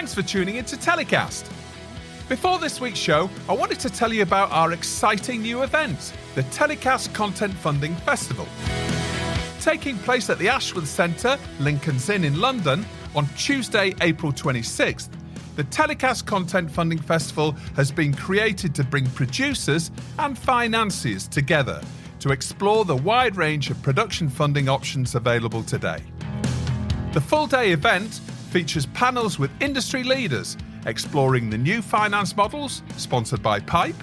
Thanks for tuning in to TellyCast. Before this week's show, I wanted to tell you about our exciting new event, the TellyCast Content Funding Festival. Taking place at the Ashworth Centre, Lincoln's Inn in London, on Tuesday, April 26th, the TellyCast Content Funding Festival has been created to bring producers and financiers together to explore the wide range of production funding options available today. The full-day event features panels with industry leaders exploring the new finance models, sponsored by Pipe,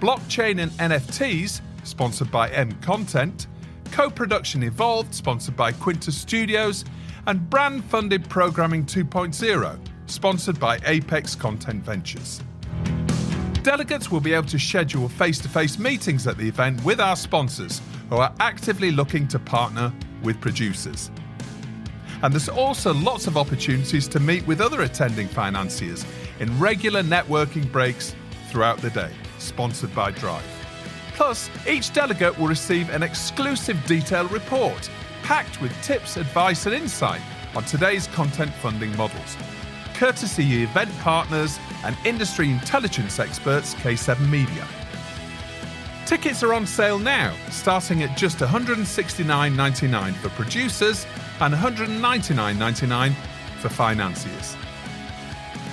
blockchain and NFTs, sponsored by MContent, co-production evolved, sponsored by Quintus Studios, and brand-funded programming 2.0, sponsored by Apex Content Ventures. Delegates will be able to schedule face-to-face meetings at the event with our sponsors, who are actively looking to partner with producers. And there's also lots of opportunities to meet with other attending financiers in regular networking breaks throughout the day, sponsored by Drive. Plus, each delegate will receive an exclusive detailed report packed with tips, advice and insight on today's content funding models, courtesy of event partners and industry intelligence experts K7 Media. Tickets are on sale now, starting at just $169.99 for producers and $199.99 for financiers.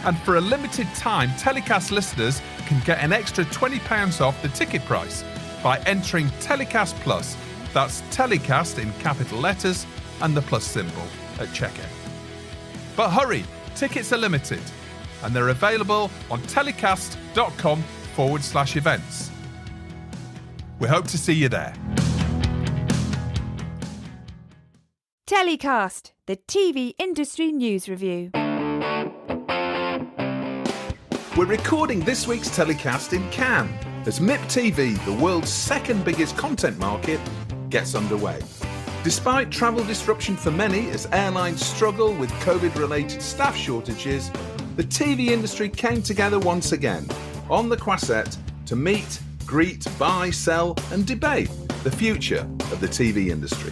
And for a limited time, TellyCast listeners can get an extra £20 off the ticket price by entering TellyCast Plus. That's TellyCast in capital letters and the plus symbol at checkout. But hurry, tickets are limited and they're available on tellycast.com/events. We hope to see you there. TellyCast, the TV industry news review. We're recording this week's TellyCast in Cannes as MIPTV, the world's second biggest content market, gets underway. Despite travel disruption for many as airlines struggle with COVID-related staff shortages, the TV industry came together once again on the Croisette to meet, greet, buy, sell and debate the future of the TV industry.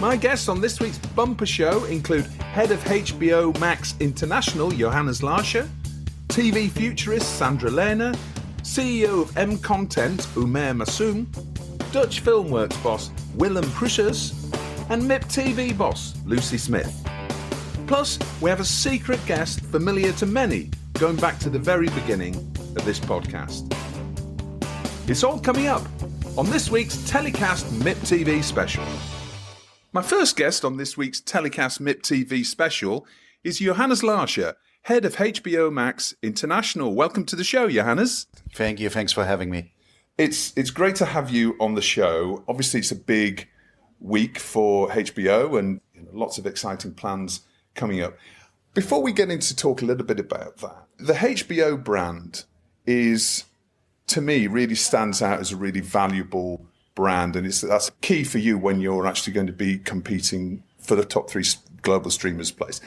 My guests on this week's bumper show include head of HBO Max International, Johannes Larcher, TV futurist Sandra Lehner, CEO of MContent Umair Massom, Dutch FilmWorks boss Willem Pruissers, and MIPTV boss Lucy Smith. Plus, we have a secret guest familiar to many, going back to the very beginning of this podcast. It's all coming up on this week's TellyCast MIPTV Special. My first guest on this week's TellyCast MIPTV Special is Johannes Larcher, head of HBO Max International. Welcome to the show, Johannes. Thank you. Thanks for having me. It's great to have you on the show. Obviously, it's a big week for HBO and lots of exciting plans coming up. Before we get into talk a little bit about that, the HBO brand is, to me, really stands out as a really valuable brand, and that's key for you when you're actually going to be competing for the top 3 global streamers place.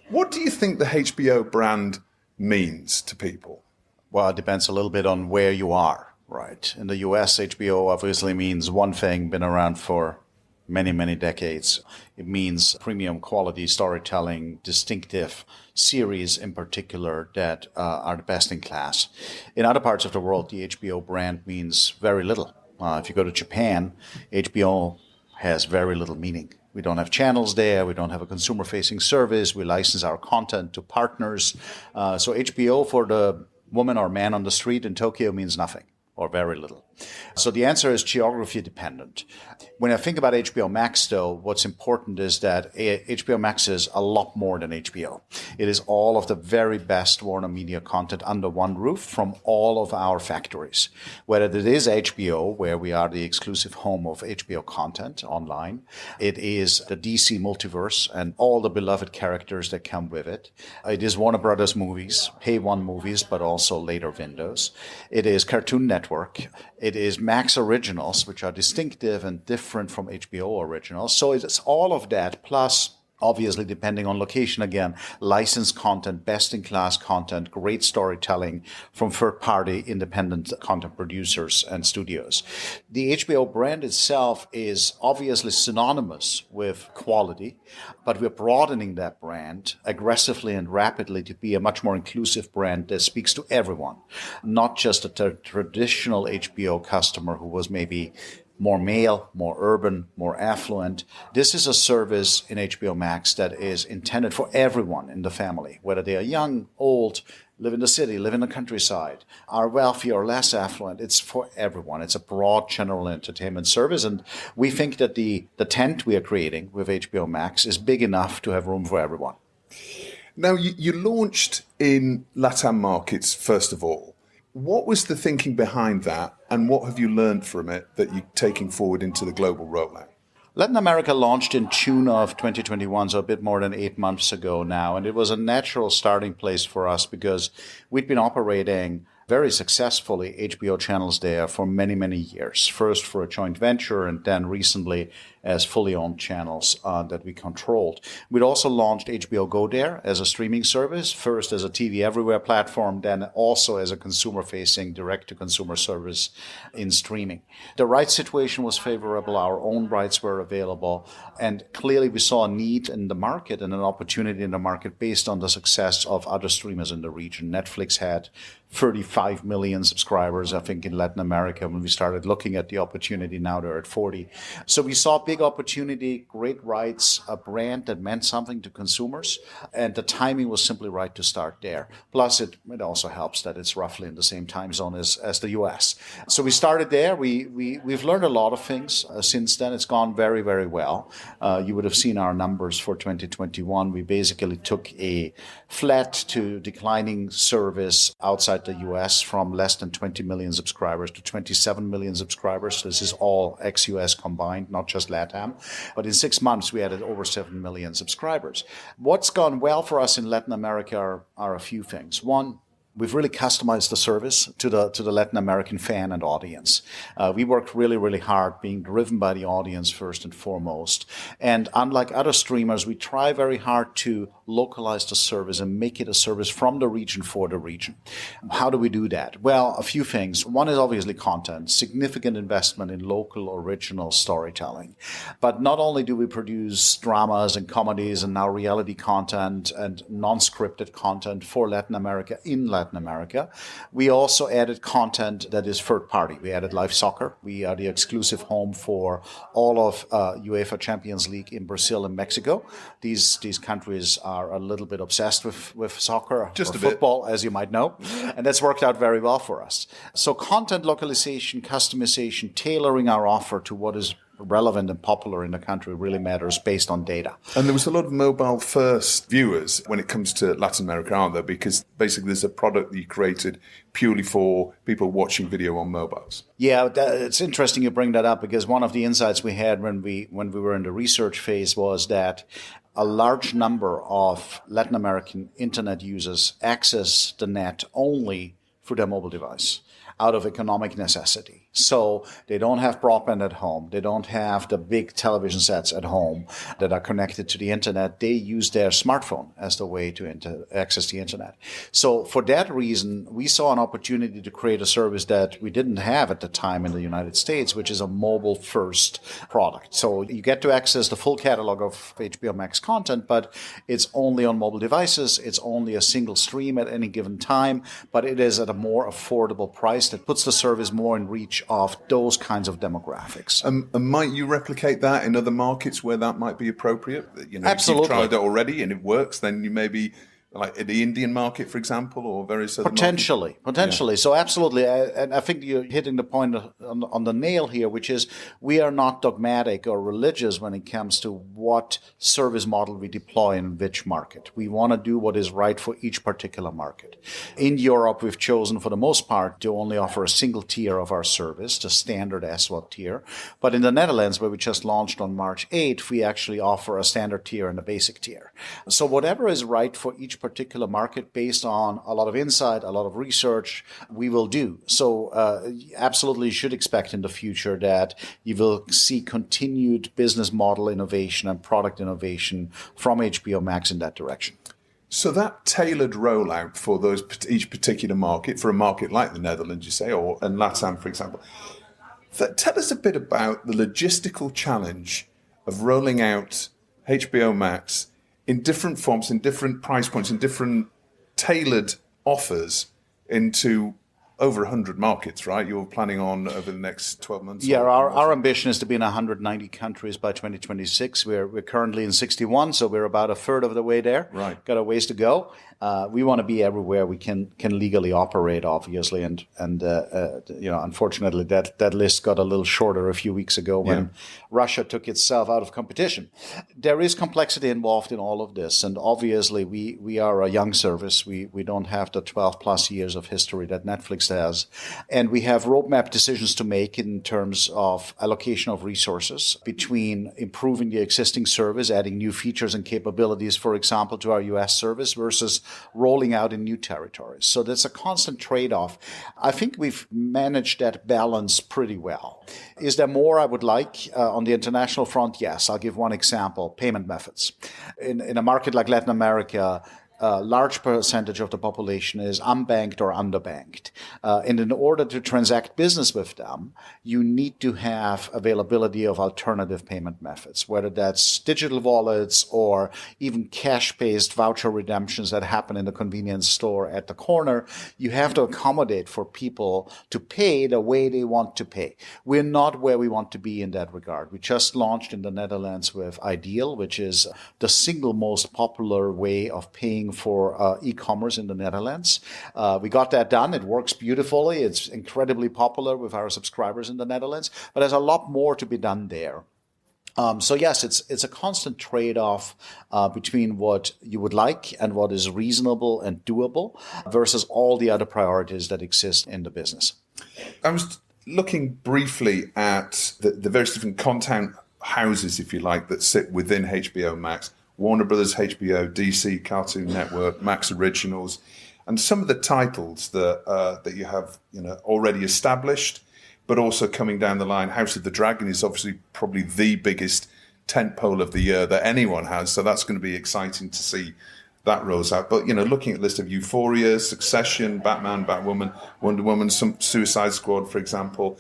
What do you think the HBO brand means to people? Well, it depends a little bit on where you are, right? In the US, HBO obviously means one thing, been around for many, many decades. It means premium quality storytelling, distinctive series in particular that are the best in class. In other parts of the world, the HBO brand means very little. If you go to Japan, HBO has very little meaning. We don't have channels there. We don't have a consumer-facing service. We license our content to partners. So HBO for the woman or man on the street in Tokyo means nothing or very little. So the answer is geography dependent. When I think about HBO Max, though, what's important is that HBO Max is a lot more than HBO. It is all of the very best Warner Media content under one roof from all of our factories. Whether it is HBO, where we are the exclusive home of HBO content online, it is the DC multiverse and all the beloved characters that come with it. It is Warner Brothers movies, Pay One movies, but also later windows. It is Cartoon Network. It is Max Originals, which are distinctive and different from HBO Originals. So it's all of that, plus Obviously, depending on location again, licensed content, best-in-class content, great storytelling from third-party independent content producers and studios. The HBO brand itself is obviously synonymous with quality, but we're broadening that brand aggressively and rapidly to be a much more inclusive brand that speaks to everyone, not just a traditional HBO customer who was maybe more male, more urban, more affluent. This is a service in HBO Max that is intended for everyone in the family, whether they are young, old, live in the city, live in the countryside, are wealthy or less affluent. It's for everyone. It's a broad general entertainment service. And we think that the tent we are creating with HBO Max is big enough to have room for everyone. Now, you launched in LATAM markets, first of all. What was the thinking behind that, and what have you learned from it that you're taking forward into the global rollout? Latin America launched in June of 2021, so a bit more than 8 months ago now, and it was a natural starting place for us because we'd been operating very successfully HBO channels there for many, many years. First for a joint venture, and then recently as fully owned channels that we controlled. We'd also launched HBO Go there as a streaming service, first as a TV Everywhere platform, then also as a consumer-facing direct-to-consumer service in streaming. The rights situation was favorable, our own rights were available, and clearly we saw a need in the market and an opportunity in the market based on the success of other streamers in the region. Netflix had 35 million subscribers, I think, in Latin America when we started looking at the opportunity. Now they're at 40. So we saw big opportunity, great rights, a brand that meant something to consumers, and the timing was simply right to start there. Plus, it also helps that it's roughly in the same time zone as the US. So we started there. We've learned a lot of things since then. It's gone very, very well. You would have seen our numbers for 2021. We basically took a flat to declining service outside the US from less than 20 million subscribers to 27 million subscribers. This is all ex-US combined, not just LATAM. But in 6 months, we added over 7 million subscribers. What's gone well for us in Latin America are a few things. One, we've really customized the service to the Latin American fan and audience. We worked really, really hard, being driven by the audience first and foremost. And unlike other streamers, we try very hard to localize the service and make it a service from the region for the region. How do we do that? Well, a few things. One is obviously content, significant investment in local original storytelling. But not only do we produce dramas and comedies and now reality content and non-scripted content for Latin America in Latin America, we also added content that is third party. We added live soccer. We are the exclusive home for all of UEFA Champions League in Brazil and Mexico. These countries are a little bit obsessed with soccer Just or a bit. football, as you might know. And that's worked out very well for us. So content localization, customization, tailoring our offer to what is relevant and popular in the country really matters based on data. And there was a lot of mobile-first viewers when it comes to Latin America, aren't there? Because basically there's a product that you created purely for people watching video on mobiles. Yeah, it's interesting you bring that up because one of the insights we had when we were in the research phase was that a large number of Latin American internet users access the net only through their mobile device out of economic necessity. So they don't have broadband at home. They don't have the big television sets at home that are connected to the internet. They use their smartphone as the way to access the internet. So for that reason, we saw an opportunity to create a service that we didn't have at the time in the United States, which is a mobile-first product. So you get to access the full catalog of HBO Max content, but it's only on mobile devices. It's only a single stream at any given time, but it is at a more affordable price that puts the service more in reach of those kinds of demographics. And might you replicate that in other markets where that might be appropriate? You know, Absolutely. If you've tried it already and it works, then you maybe, like in the Indian market, for example, or various other Potentially. Yeah. So absolutely. And I think you're hitting the point on the nail here, which is we are not dogmatic or religious when it comes to what service model we deploy in which market. We want to do what is right for each particular market. In Europe, we've chosen for the most part to only offer a single tier of our service, the standard SWAT tier. But in the Netherlands, where we just launched on March 8th, we actually offer a standard tier and a basic tier. So whatever is right for each particular market based on a lot of insight, a lot of research, we will do. So absolutely you should expect in the future that you will see continued business model innovation and product innovation from HBO Max in that direction. So that tailored rollout for each particular market, for a market like the Netherlands, you say, and LATAM, for example, tell us a bit about the logistical challenge of rolling out HBO Max in different forms, in different price points, in different tailored offers into over 100 markets, right? You're planning on over the next 12 months? Yeah, our ambition is to be in 190 countries by 2026. We're currently in 61, so we're about a third of the way there. Right. Got a ways to go. We want to be everywhere we can legally operate, obviously, and unfortunately, that list got a little shorter a few weeks ago when Russia took itself out of competition. There is complexity involved in all of this, and obviously, we are a young service. We don't have the 12 plus years of history that Netflix has, and we have roadmap decisions to make in terms of allocation of resources between improving the existing service, adding new features and capabilities, for example, to our US service versus rolling out in new territories. So that's a constant trade-off. I think we've managed that balance pretty well. Is there more I would like on the international front? Yes. I'll give one example, payment methods. In a market like Latin America, a large percentage of the population is unbanked or underbanked. And in order to transact business with them, you need to have availability of alternative payment methods, whether that's digital wallets or even cash-based voucher redemptions that happen in the convenience store at the corner. You have to accommodate for people to pay the way they want to pay. We're not where we want to be in that regard. We just launched in the Netherlands with Ideal, which is the single most popular way of paying for e-commerce in the Netherlands. We got that done. It works beautifully. It's incredibly popular with our subscribers in the Netherlands, but there's a lot more to be done there. So yes, it's a constant trade-off between what you would like and what is reasonable and doable versus all the other priorities that exist in the business. I was looking briefly at the various different content houses, if you like, that sit within HBO Max. Warner Brothers, HBO, DC, Cartoon Network, Max Originals, and some of the titles that you have already established, but also coming down the line. House of the Dragon is obviously probably the biggest tentpole of the year that anyone has, so that's going to be exciting to see that rolls out. But looking at the list of Euphoria, Succession, Batman, Batwoman, Wonder Woman, some Suicide Squad, for example,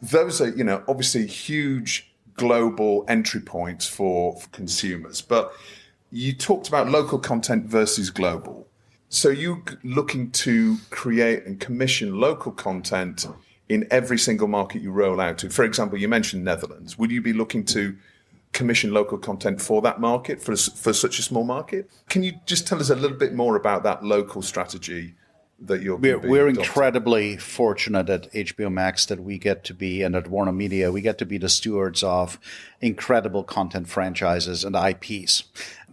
those are obviously huge global entry points for consumers. But you talked about local content versus global. So you looking to create and commission local content in every single market you roll out to? For example, you mentioned Netherlands. Would you be looking to commission local content for that market, for such a small market? Can you just tell us a little bit more about that local strategy that we're incredibly fortunate at HBO Max that we get to be, and at Warner Media, we get to be the stewards of incredible content franchises and IPs.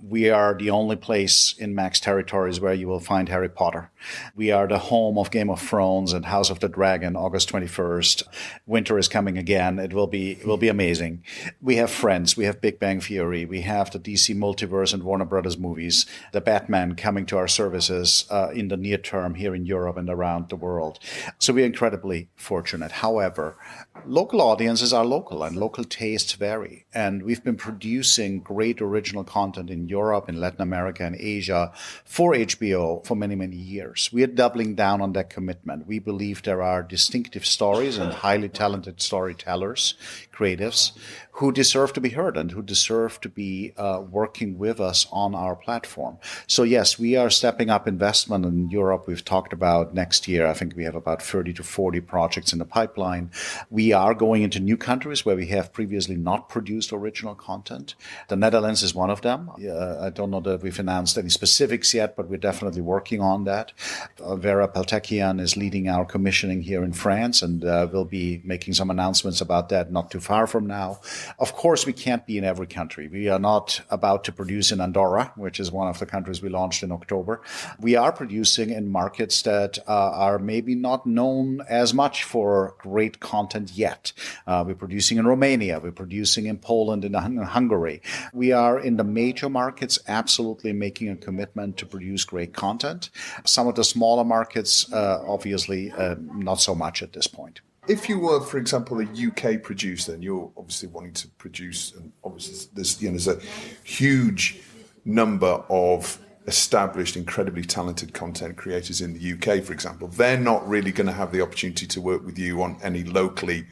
We are the only place in Max territories where you will find Harry Potter. We are the home of Game of Thrones and House of the Dragon, August 21st. Winter is coming again. It will be amazing. We have Friends. We have Big Bang Theory. We have the DC Multiverse and Warner Brothers movies. The Batman coming to our services in the near term here in Europe and around the world. So we're incredibly fortunate. However, local audiences are local and local tastes vary. And we've been producing great original content in Europe, in Latin America, and Asia for HBO for many, many years. We are doubling down on that commitment. We believe there are distinctive stories and highly talented storytellers, creatives, who deserve to be heard and who deserve to be working with us on our platform. So yes, we are stepping up investment in Europe. We've talked about next year. I think we have about 30 to 40 projects in the pipeline. We are going into new countries where we have previously not produced original content. The Netherlands is one of them. I don't know that we've announced any specifics yet, but we're definitely working on that. Vera Peltekian is leading our commissioning here in France, and we'll be making some announcements about that not too far from now. Of course, we can't be in every country. We are not about to produce in Andorra, which is one of the countries we launched in October. We are producing in markets that are maybe not known as much for great content yet. We're producing in Romania. We're producing in in Poland, in Hungary. We are in the major markets absolutely making a commitment to produce great content. Some of the smaller markets, obviously, not so much at this point. If you were, for example, a UK producer, and you're obviously wanting to produce, and obviously there's a huge number of established, incredibly talented content creators in the UK, for example, they're not really going to have the opportunity to work with you on any locally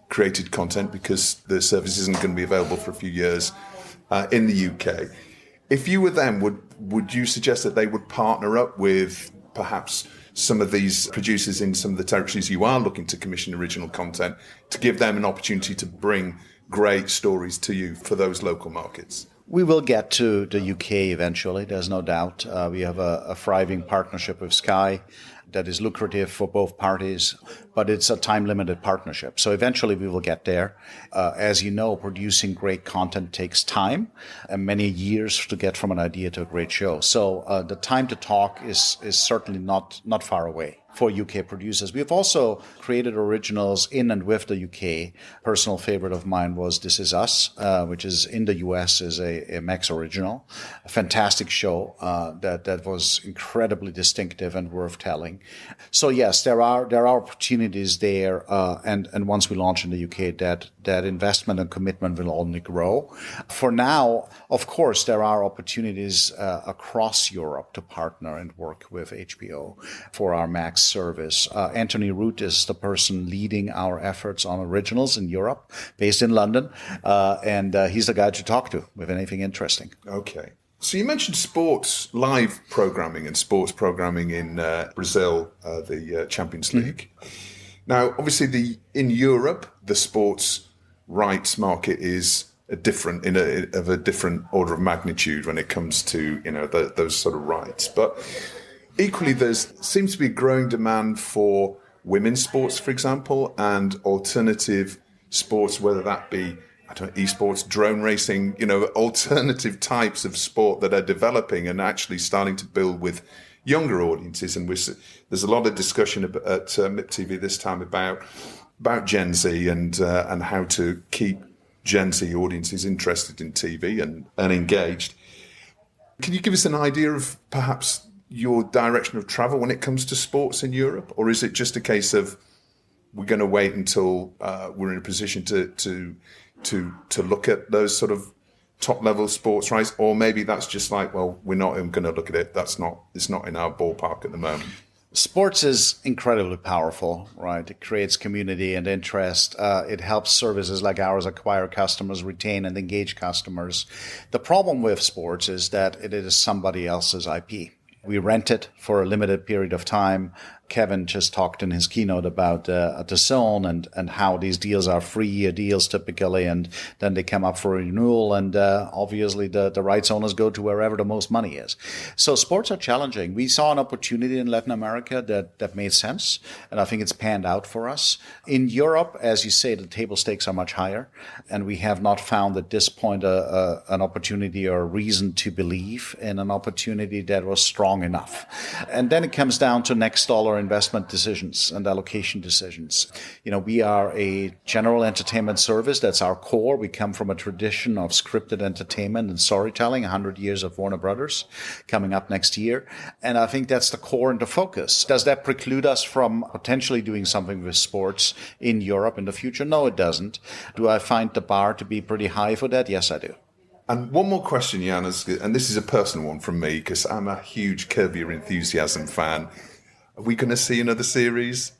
created content because the service isn't going to be available for a few years in the UK. If you were them, would you suggest that they would partner up with perhaps some of these producers in some of the territories you are looking to commission original content to give them an opportunity to bring great stories to you for those local markets? We will get to the UK eventually, there's no doubt. We have a thriving partnership with Sky that is lucrative for both parties, but it's a time-limited partnership. So eventually we will get there. As you know, producing great content takes time and many years to get from an idea to a great show. So the time to talk is certainly not far away for UK producers. We've also created originals in and with the UK. Personal favorite of mine was This Is Us, which is in the US is a Max original. A fantastic show that was incredibly distinctive and worth telling. So yes, there are opportunities there, and once we launch in the UK, that investment and commitment will only grow. For now, of course, there are opportunities across Europe to partner and work with HBO for our Max service. Anthony Root is the person leading our efforts on originals in Europe, based in London, and he's the guy to talk to with anything interesting. Okay. So you mentioned sports live programming and sports programming in Brazil, the Champions League. Now, obviously, in Europe, the sports rights market is of a different order of magnitude when it comes to those sort of rights. But equally, there seems to be growing demand for women's sports, for example, and alternative sports, whether that be esports, drone racing, alternative types of sport that are developing and actually starting to build with younger audiences. And there's a lot of discussion at MIPTV this time about Gen Z and how to keep Gen Z audiences interested in TV and engaged. Can you give us an idea of perhaps your direction of travel when it comes to sports in Europe? Or is it just a case of we're going to wait until we're in a position to look at those sort of top level sports rights? Or maybe that's just like, well, we're not even going to look at it. It's not in our ballpark at the moment. Sports is incredibly powerful, right? It creates community and interest. It helps services like ours acquire customers, retain and engage customers. The problem with sports is that it is somebody else's IP. We rent it for a limited period of time. Kevin just talked in his keynote about the zone and how these deals are 3-year deals typically, and then they come up for renewal, and obviously the rights owners go to wherever the most money is. So sports are challenging. We saw an opportunity in Latin America that made sense, and I think it's panned out for us. In Europe, as you say, the table stakes are much higher, and we have not found at this point an opportunity or a reason to believe in an opportunity that was strong enough. And then it comes down to next dollar investment decisions and allocation decisions. We are a general entertainment service. That's our core. We come from a tradition of scripted entertainment and storytelling, 100 years of Warner Brothers coming up next year. And I think that's the core and the focus. Does that preclude us from potentially doing something with sports in Europe in the future? No, it doesn't. Do I find the bar to be pretty high for that? Yes, I do. And one more question, Johannes, and this is a personal one from me because I'm a huge Curb Your Enthusiasm fan. Are we going to see another series?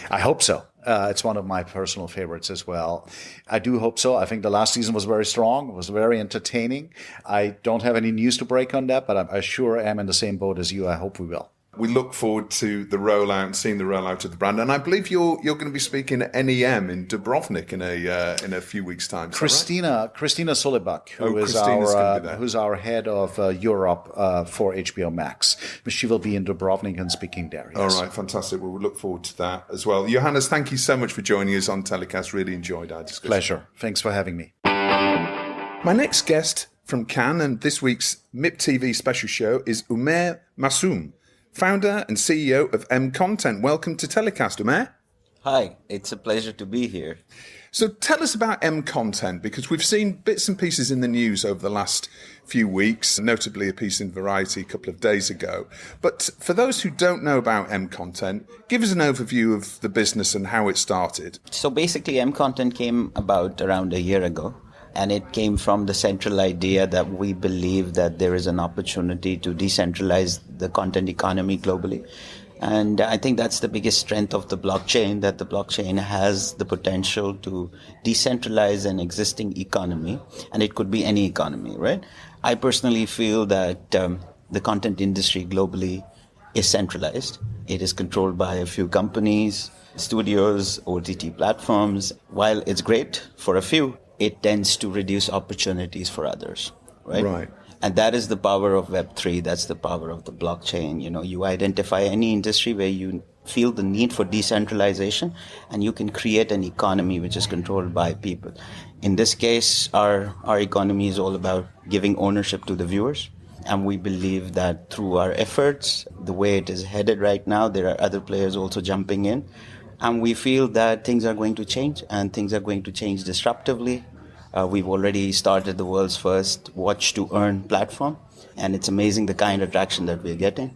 I hope so. It's one of my personal favorites as well. I do hope so. I think the last season was very strong. It was very entertaining. I don't have any news to break on that, but I sure am in the same boat as you. I hope we will. We look forward to the rollout and seeing the rollout of the brand. And I believe you're going to be speaking at NEM in Dubrovnik in a few weeks' time. Christina Solibak, who's our head of Europe for HBO Max. She will be in Dubrovnik and speaking there. Yes. All right, fantastic. Well, we look forward to that as well. Johannes, thank you so much for joining us on TellyCast. Really enjoyed our discussion. Pleasure. Thanks for having me. My next guest from Cannes and this week's MIPTV Special show is Umair Massom, founder and CEO of MContent. Welcome to TellyCast, Umair. Hi, it's a pleasure to be here. So tell us about MContent, because we've seen bits and pieces in the news over the last few weeks, notably a piece in Variety a couple of days ago. But for those who don't know about MContent, give us an overview of the business and how it started. So basically, MContent came about around a year ago, and it came from the central idea that we believe that there is an opportunity to decentralize the content economy globally. And I think that's the biggest strength of the blockchain, that the blockchain has the potential to decentralize an existing economy, and it could be any economy, right? I personally feel that the content industry globally is centralized. It is controlled by a few companies, studios, OTT platforms. While it's great for a few, it tends to reduce opportunities for others, right? Right. And that is the power of Web3. That's the power of the blockchain. You identify any industry where you feel the need for decentralization, and you can create an economy which is controlled by people. In this case, our economy is all about giving ownership to the viewers. And we believe that through our efforts, the way it is headed right now, there are other players also jumping in. And we feel that things are going to change, and things are going to change disruptively. We've already started the world's first watch-to-earn platform, and it's amazing the kind of traction that we're getting.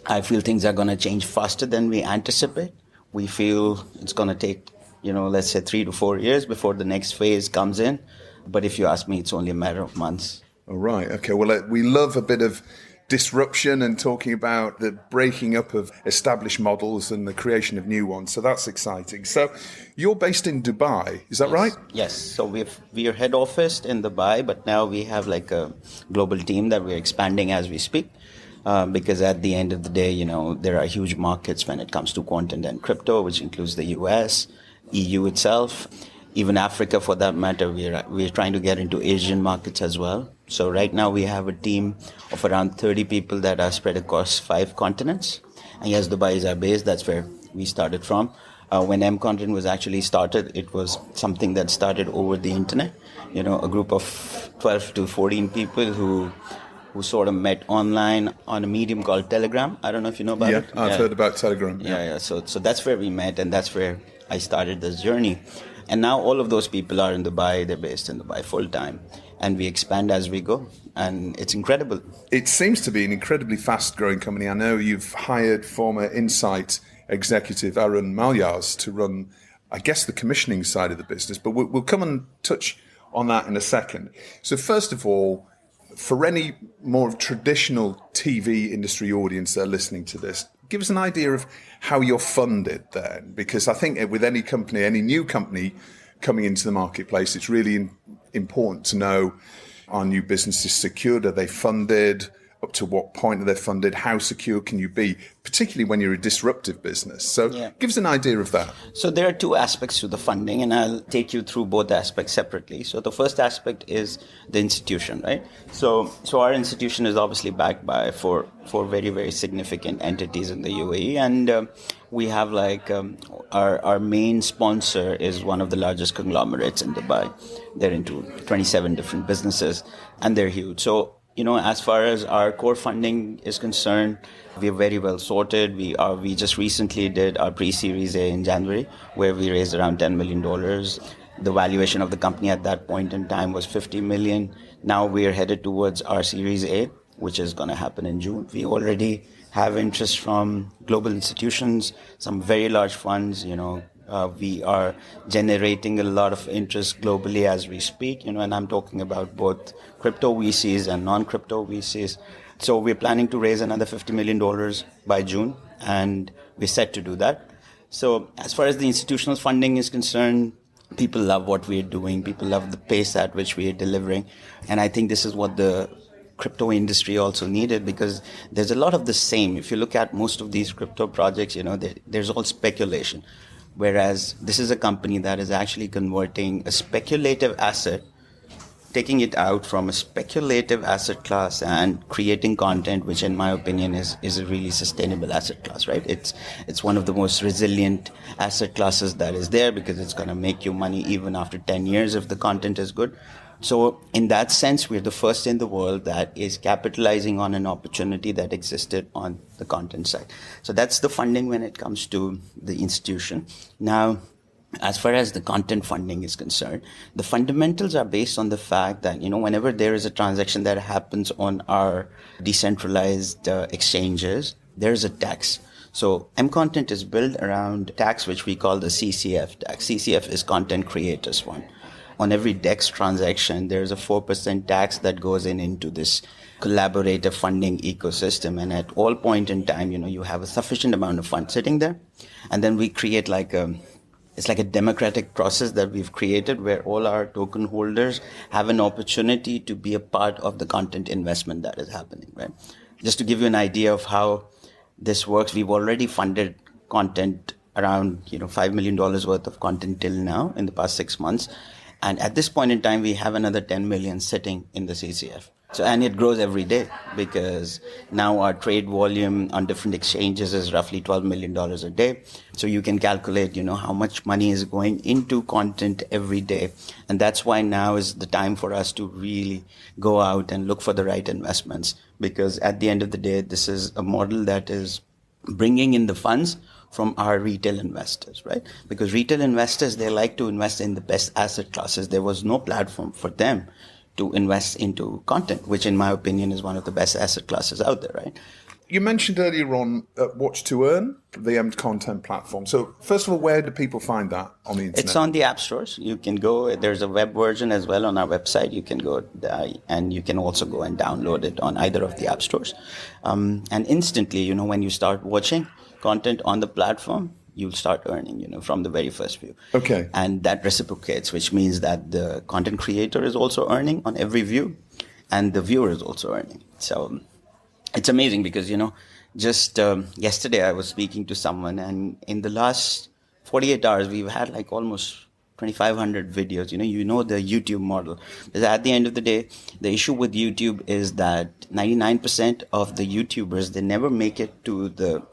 I feel things are going to change faster than we anticipate. We feel it's going to take, let's say 3 to 4 years before the next phase comes in. But if you ask me, it's only a matter of months. All right. Okay. Well, we love a bit of disruption and talking about the breaking up of established models and the creation of new ones. So that's exciting. So you're based in Dubai, is that right? Yes. So we are head office in Dubai, but now we have like a global team that we're expanding as we speak. Because at the end of the day, there are huge markets when it comes to content and crypto, which includes the US, EU itself, even Africa for that matter. We're trying to get into Asian markets as well. So right now we have a team of around 30 people that are spread across 5 continents. And yes, Dubai is our base. That's where we started from. When MContent was actually started, it was something that started over the internet. A group of 12 to 14 people who sort of met online on a medium called Telegram. I don't know if you know about it. I've heard about Telegram. Yeah. So that's where we met, and that's where I started this journey. And now all of those people are in Dubai. They're based in Dubai full time. And we expand as we go. And it's incredible. It seems to be an incredibly fast-growing company. I know you've hired former Insight executive Aaron Malyars to run, I guess, the commissioning side of the business. But we'll come and touch on that in a second. So first of all, for any more traditional TV industry audience that are listening to this, give us an idea of how you're funded then. Because I think with any company, any new company coming into the marketplace, it's really important to know, are new businesses secured? Are they funded? Up to what point are they funded? How secure can you be, particularly when you're a disruptive business? So give us an idea of that. So there are 2 aspects to the funding, and I'll take you through both aspects separately. So the first aspect is the institution, right? So our institution is obviously backed by four very, very significant entities in the UAE, and we have our main sponsor is one of the largest conglomerates in Dubai. They're into 27 different businesses, and they're huge. So as far as our core funding is concerned, we're very well sorted. We just recently did our pre-Series A in January, where we raised around $10 million. The valuation of the company at that point in time was $50 million. Now we are headed towards our Series A, which is going to happen in June. We already have interest from global institutions, some very large funds, we are generating a lot of interest globally as we speak, and I'm talking about both crypto VCs and non-crypto VCs. So we're planning to raise another $50 million by June, and we're set to do that. So as far as the institutional funding is concerned, people love what we're doing. People love the pace at which we are delivering. And I think this is what the crypto industry also needed, because there's a lot of the same. If you look at most of these crypto projects, there's all speculation. Whereas this is a company that is actually converting a speculative asset, taking it out from a speculative asset class and creating content, which in my opinion is a really sustainable asset class, right? It's one of the most resilient asset classes that is there, because it's going to make you money even after 10 years if the content is good. So in that sense, we're the first in the world that is capitalizing on an opportunity that existed on the content side. So that's the funding when it comes to the institution. Now, as far as the content funding is concerned, the fundamentals are based on the fact that, whenever there is a transaction that happens on our decentralized exchanges, there's a tax. So MContent is built around tax, which we call the CCF tax. CCF is Content Creators Fund. On every DEX transaction, there's a 4% tax that goes into this collaborative funding ecosystem. And at all point in time, you have a sufficient amount of funds sitting there. And then we create it's like a democratic process that we've created where all our token holders have an opportunity to be a part of the content investment that is happening, right? Just to give you an idea of how this works, we've already funded content around, $5 million worth of content till now in the past 6 months. And at this point in time, we have another 10 million sitting in the CCF. So, and it grows every day because now our trade volume on different exchanges is roughly $12 million a day. So you can calculate, how much money is going into content every day. And that's why now is the time for us to really go out and look for the right investments. Because at the end of the day, this is a model that is bringing in the funds from our retail investors, right? Because retail investors, they like to invest in the best asset classes. There was no platform for them to invest into content, which in my opinion is one of the best asset classes out there, right? You mentioned earlier on Watch to Earn, the MContent platform. So first of all, where do people find that on the internet? It's on the app stores. You can go, there's a web version as well on our website. You can go and you can also go and download it on either of the app stores. And instantly, when you start watching content on the platform, you'll start earning, from the very first view. Okay. And that reciprocates, which means that the content creator is also earning on every view and the viewer is also earning. So it's amazing because, just yesterday I was speaking to someone and in the last 48 hours, we've had almost 2,500 videos. The YouTube model. Because at the end of the day, the issue with YouTube is that 99% of the YouTubers, they never make it to the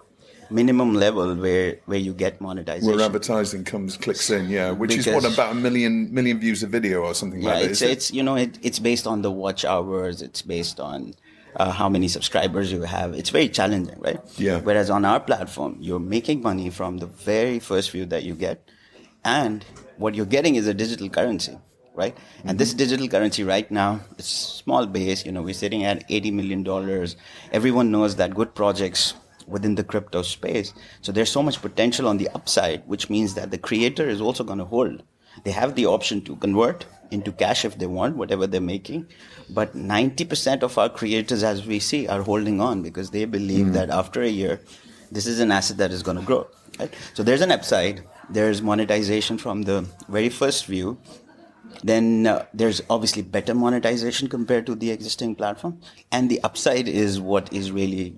minimum level where you get monetization. Where advertising clicks in, which is about a million views a video or something like that. It's based on the watch hours. It's based on how many subscribers you have. It's very challenging, right? Yeah. Whereas on our platform, you're making money from the very first view that you get, and what you're getting is a digital currency, right? Mm-hmm. And this digital currency right now, it's small base. We're sitting at $80 million. Everyone knows that good projects within the crypto space. So there's so much potential on the upside, which means that the creator is also going to hold. They have the option to convert into cash if they want, whatever they're making. But 90% of our creators, as we see, are holding on because they believe that after a year, this is an asset that is going to grow. Right? So there's an upside. There's monetization from the very first view. Then there's obviously better monetization compared to the existing platform. And the upside is what is really,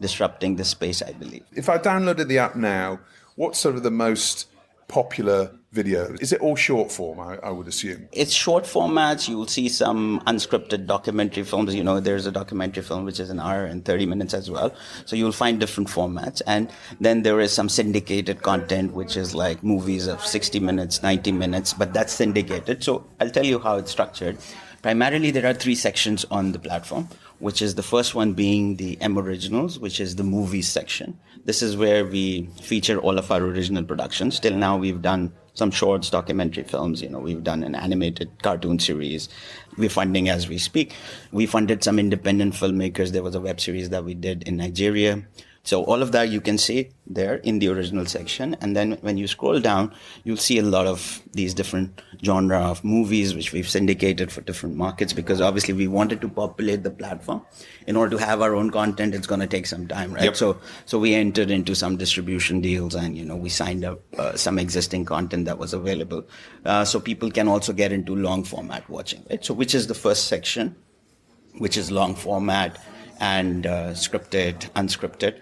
disrupting the space, I believe. If I downloaded the app now, what's sort of the most popular video? Is it all short form, I would assume? It's short formats. You will see some unscripted documentary films. There's a documentary film which is an hour and 30 minutes as well. So you'll find different formats. And then there is some syndicated content, which is like movies of 60 minutes, 90 minutes, but that's syndicated. So I'll tell you how it's structured. Primarily, there are 3 sections on the platform, which is the first one being the M Originals, which is the movies section. This is where we feature all of our original productions. Till now, we've done some shorts, documentary films. We've done an animated cartoon series. We're funding as we speak. We funded some independent filmmakers. There was a web series that we did in Nigeria. So all of that you can see there in the original section. And then when you scroll down, you'll see a lot of these different genre of movies, which we've syndicated for different markets, because obviously we wanted to populate the platform. In order to have our own content, it's going to take some time, right? Yep. So we entered into some distribution deals and, we signed up some existing content that was available. So people can also get into long format watching, right? So which is the first section, which is long format and scripted, unscripted.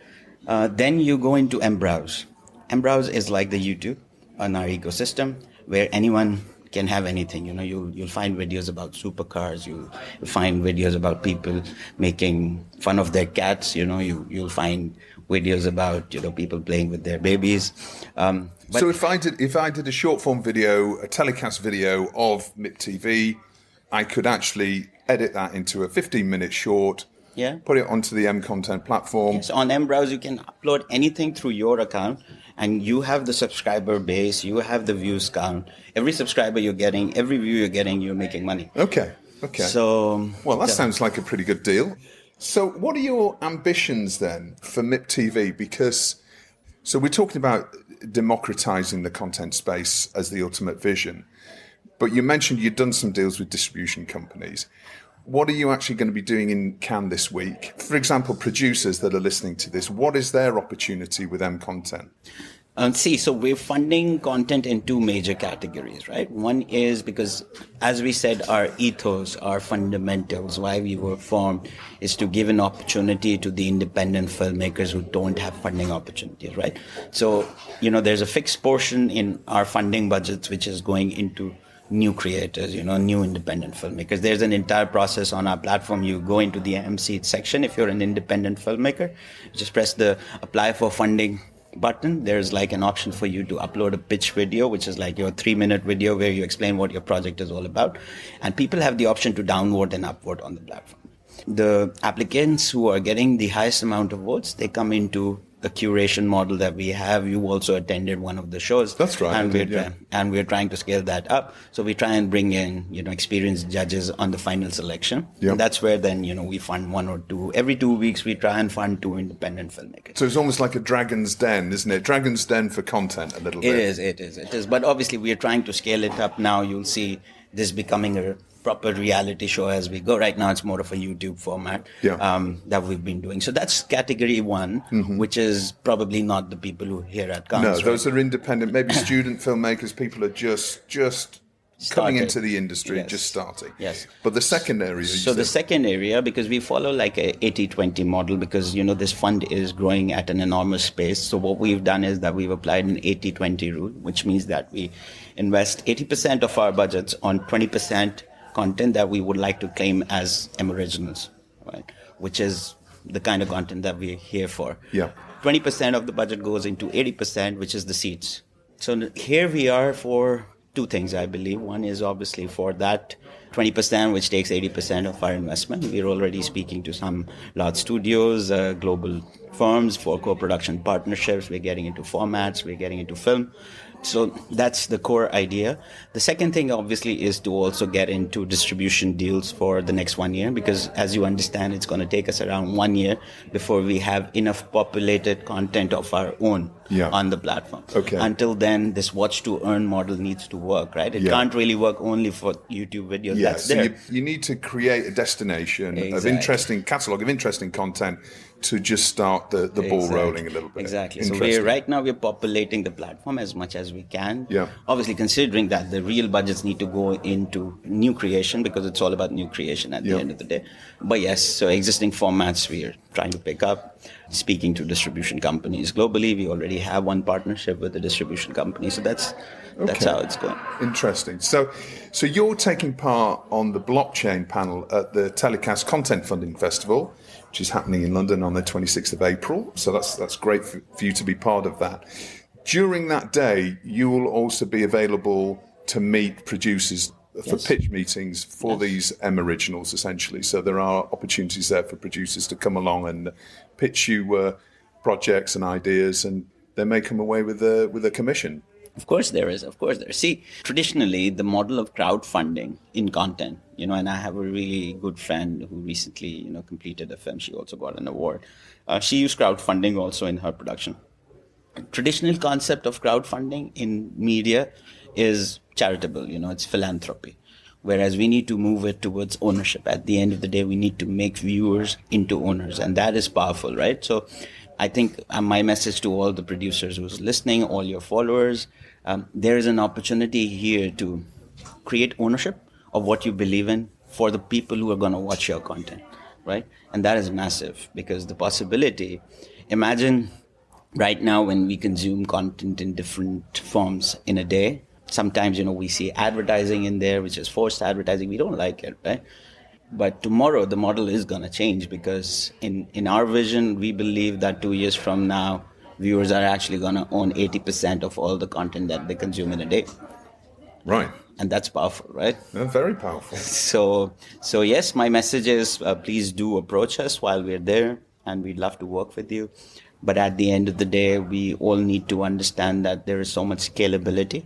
Then you go into mBrowse. mBrowse is like the YouTube on our ecosystem where anyone can have anything. You'll find videos about supercars. You'll find videos about people making fun of their cats. You'll find videos about, people playing with their babies. So if I did a short form video, a telecast video of MIPTV, I could actually edit that into a 15-minute short, put it onto the MContent platform. So on mBrowse, you can upload anything through your account, and you have the subscriber base, you have the views count. Every subscriber you're getting, every view you're getting, you're making money. Okay. So, well, that sounds like a pretty good deal. So what are your ambitions then for MIPTV? Because, so we're talking about democratizing the content space as the ultimate vision. But you mentioned you'd done some deals with distribution companies. What are you actually going to be doing in Cannes this week? For example, producers that are listening to this, what is their opportunity with MContent? So we're funding content in two major categories, right? One is because, as we said, our ethos, our fundamentals, why we were formed, is to give an opportunity to the independent filmmakers who don't have funding opportunities, right? So, there's a fixed portion in our funding budgets which is going into new creators, new independent filmmakers. There's an entire process on our platform. You go into the MC section if you're an independent filmmaker. You just press the apply for funding button. There's like an option for you to upload a pitch video, which is like your 3-minute video where you explain what your project is all about. And people have the option to downvote and upvote on the platform. The applicants who are getting the highest amount of votes, they come into the curation model that we have. You also attended one of the shows. That's right. And we're trying to scale that up. So we try and bring in, experienced judges on the final selection. Yep. And that's where then, we fund 1 or 2. Every 2 weeks, we try and fund 2 independent filmmakers. So it's almost like a Dragon's Den, isn't it? Dragon's Den for content a little bit. It is. But obviously, we are trying to scale it up now. You'll see this becoming a proper reality show as we go. Right now, it's more of a YouTube format that we've been doing. So that's category 1, which is probably not the people who here at Cannes. No, those are independent, maybe student filmmakers. People are just coming into the industry, just starting. Yes. But the second area... The second area, because we follow like a 80-20 model, because, this fund is growing at an enormous pace. So what we've done is that we've applied an 80-20 rule, which means that we invest 80% of our budgets on 20% content that we would like to claim as originals, right? Which is the kind of content that we're here for. 20% of the budget goes into 80%, which is the seeds. So here we are for 2 things, I believe. One is obviously for that 20%, which takes 80% of our investment. We're already speaking to some large studios, global firms for co-production partnerships. We're getting into formats. We're getting into film. So that's the core idea. The second thing, obviously, is to also get into distribution deals for the next 1 year, because as you understand, it's going to take us around 1 year before we have enough populated content of our own on the platform. Okay. Until then, this watch to earn model needs to work, right? It can't really work only for YouTube videos. Yeah, that's so there. you need to create a destination of interesting catalogue of interesting content to just start the ball rolling a little bit. Exactly. So right now we're populating the platform as much as we can. Yeah. Obviously, considering that the real budgets need to go into new creation, because it's all about new creation at the end of the day. But yes, so existing formats we are trying to pick up. Speaking to distribution companies globally, we already have one partnership with the distribution company. So that's how it's going. Interesting. So you're taking part on the blockchain panel at the TellyCast Content Funding Festival, which is happening in London on the 26th of April. So that's great for you to be part of that. During that day, you will also be available to meet producers for pitch meetings for these originals, essentially. So there are opportunities there for producers to come along and pitch you projects and ideas, and they may come away with a commission. Of course there is. See, traditionally, the model of crowdfunding in content, and I have a really good friend who recently, completed a film. She also got an award. She used crowdfunding also in her production. Traditional concept of crowdfunding in media is charitable, it's philanthropy. Whereas we need to move it towards ownership. At the end of the day, we need to make viewers into owners, and that is powerful, right? So I think my message to all the producers who's listening, all your followers, there is an opportunity here to create ownership of what you believe in for the people who are going to watch your content, right? And that is massive, because the possibility, imagine right now when we consume content in different forms in a day, sometimes, we see advertising in there, which is forced advertising. We don't like it, right? But tomorrow, the model is going to change, because in our vision, we believe that 2 years from now, viewers are actually going to own 80% of all the content that they consume in a day. Right. And that's powerful, right? Very powerful. So yes, my message is please do approach us while we're there, and we'd love to work with you. But at the end of the day, we all need to understand that there is so much scalability.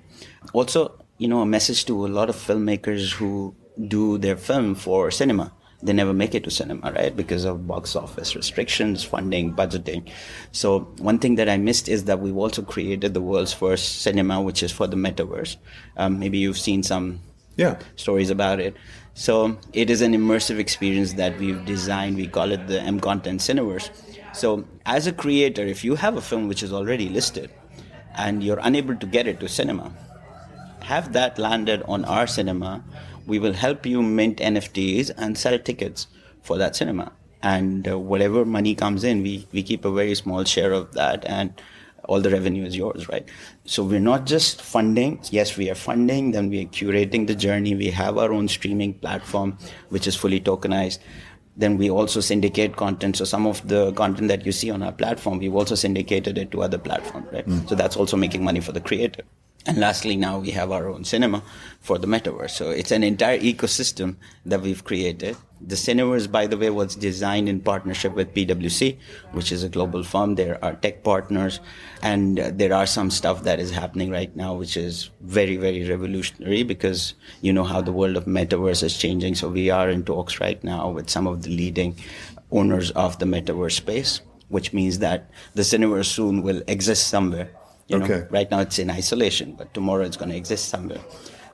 Also, a message to a lot of filmmakers who do their film for cinema. They never make it to cinema, right? Because of box office restrictions, funding, budgeting. So one thing that I missed is that we've also created the world's first cinema, which is for the metaverse. Maybe you've seen some stories about it. So it is an immersive experience that we've designed. We call it the MContent Cineverse. So as a creator, if you have a film which is already listed and you're unable to get it to cinema, have that landed on our cinema. We will help you mint NFTs and sell tickets for that cinema. And whatever money comes in, we keep a very small share of that, and all the revenue is yours, right? So we're not just funding. Yes, we are funding, then we are curating the journey. We have our own streaming platform, which is fully tokenized. Then we also syndicate content. So some of the content that you see on our platform, we've also syndicated it to other platforms, right? So that's also making money for the creator. And lastly, now we have our own cinema for the metaverse. So it's an entire ecosystem that we've created. The Cineverse, by the way, was designed in partnership with PwC, which is a global firm. There are tech partners, and there are some stuff that is happening right now, which is very, very revolutionary, because you know how the world of metaverse is changing. So we are in talks right now with some of the leading owners of the metaverse space, which means that the Cineverse soon will exist somewhere. Right now it's in isolation, but tomorrow it's going to exist somewhere.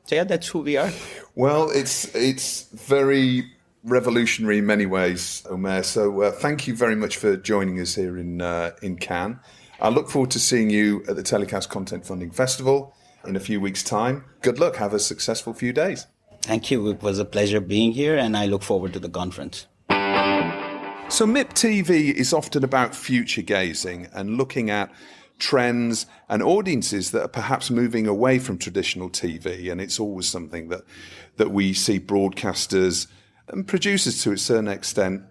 So yeah, that's who we are. Well, it's very revolutionary in many ways, Umair. So thank you very much for joining us here in Cannes. I look forward to seeing you at the TellyCast Content Funding Festival in a few weeks' time. Good luck. Have a successful few days. Thank you. It was a pleasure being here, and I look forward to the conference. So MIPTV is often about future gazing and looking at trends and audiences that are perhaps moving away from traditional TV. And it's always something that we see broadcasters and producers to a certain extent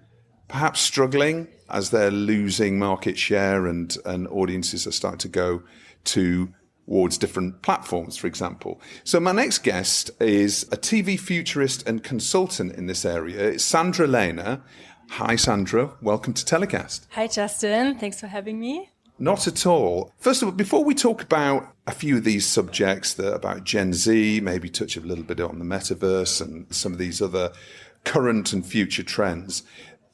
perhaps struggling as they're losing market share and audiences are starting to go towards different platforms, for example. So my next guest is a TV futurist and consultant in this area. It's Sandra Lehner. Hi, Sandra. Welcome to TellyCast. Hi, Justin. Thanks for having me. Not at all. First of all, before we talk about a few of these subjects about Gen Z, maybe touch a little bit on the metaverse and some of these other current and future trends,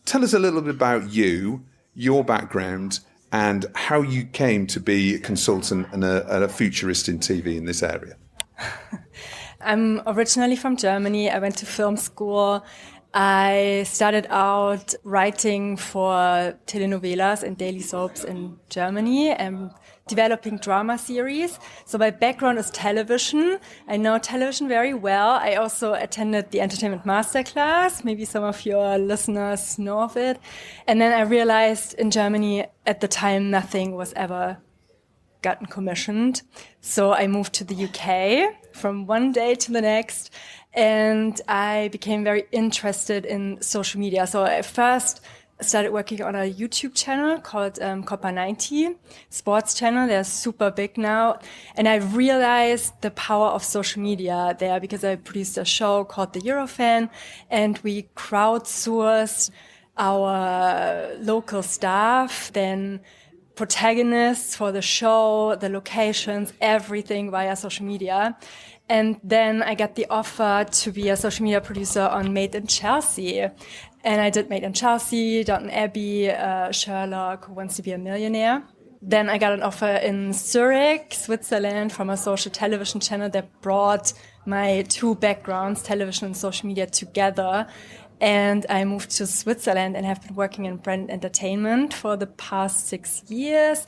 tell us a little bit about you, your background, and how you came to be a consultant and a futurist in TV in this area. I'm originally from Germany. I went to film school. I started out writing for telenovelas and daily soaps in Germany and developing drama series. So my background is television. I know television very well. I also attended the Entertainment Masterclass. Maybe some of your listeners know of it. And then I realized in Germany at the time nothing was ever gotten commissioned. So I moved to the UK from one day to the next. And I became very interested in social media. So I first started working on a YouTube channel called Copper 90 sports channel. They're super big now. And I realized the power of social media there because I produced a show called The Eurofan, and we crowdsourced our local staff, then protagonists for the show, the locations, everything via social media. And then I got the offer to be a social media producer on Made in Chelsea. And I did Made in Chelsea, Downton Abbey, Sherlock, Who Wants to Be a Millionaire. Then I got an offer in Zurich, Switzerland, from a social television channel that brought my two backgrounds, television and social media, together. And I moved to Switzerland and have been working in brand entertainment for the past 6 years.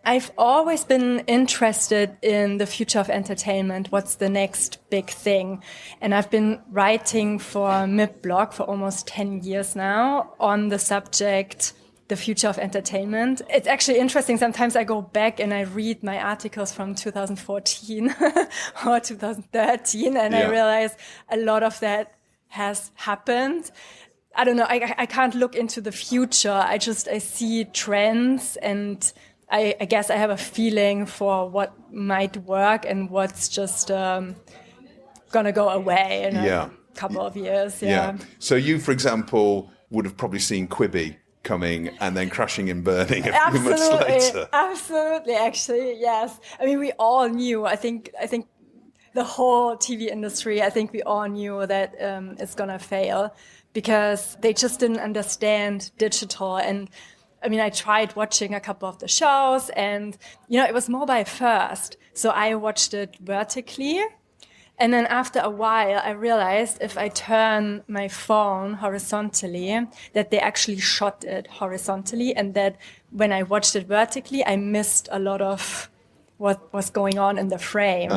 I've always been interested in the future of entertainment. What's the next big thing? And I've been writing for MIP blog for almost 10 years now on the subject, the future of entertainment. It's actually interesting. Sometimes I go back and I read my articles from 2014 or 2013, and I realize a lot of that has happened. I don't know. I can't look into the future. I see trends, and I guess I have a feeling for what might work and what's just gonna go away in Yeah. a couple of years. Yeah. So you, for example, would have probably seen Quibi coming and then crashing and burning a few months later. Absolutely, actually, yes. I mean, we all knew. I think the whole TV industry, I think we all knew that it's gonna fail because they just didn't understand digital. And I mean, I tried watching a couple of the shows, and it was mobile first, so I watched it vertically. And then after a while, I realized if I turn my phone horizontally, that they actually shot it horizontally, and that when I watched it vertically, I missed a lot of what was going on in the frame.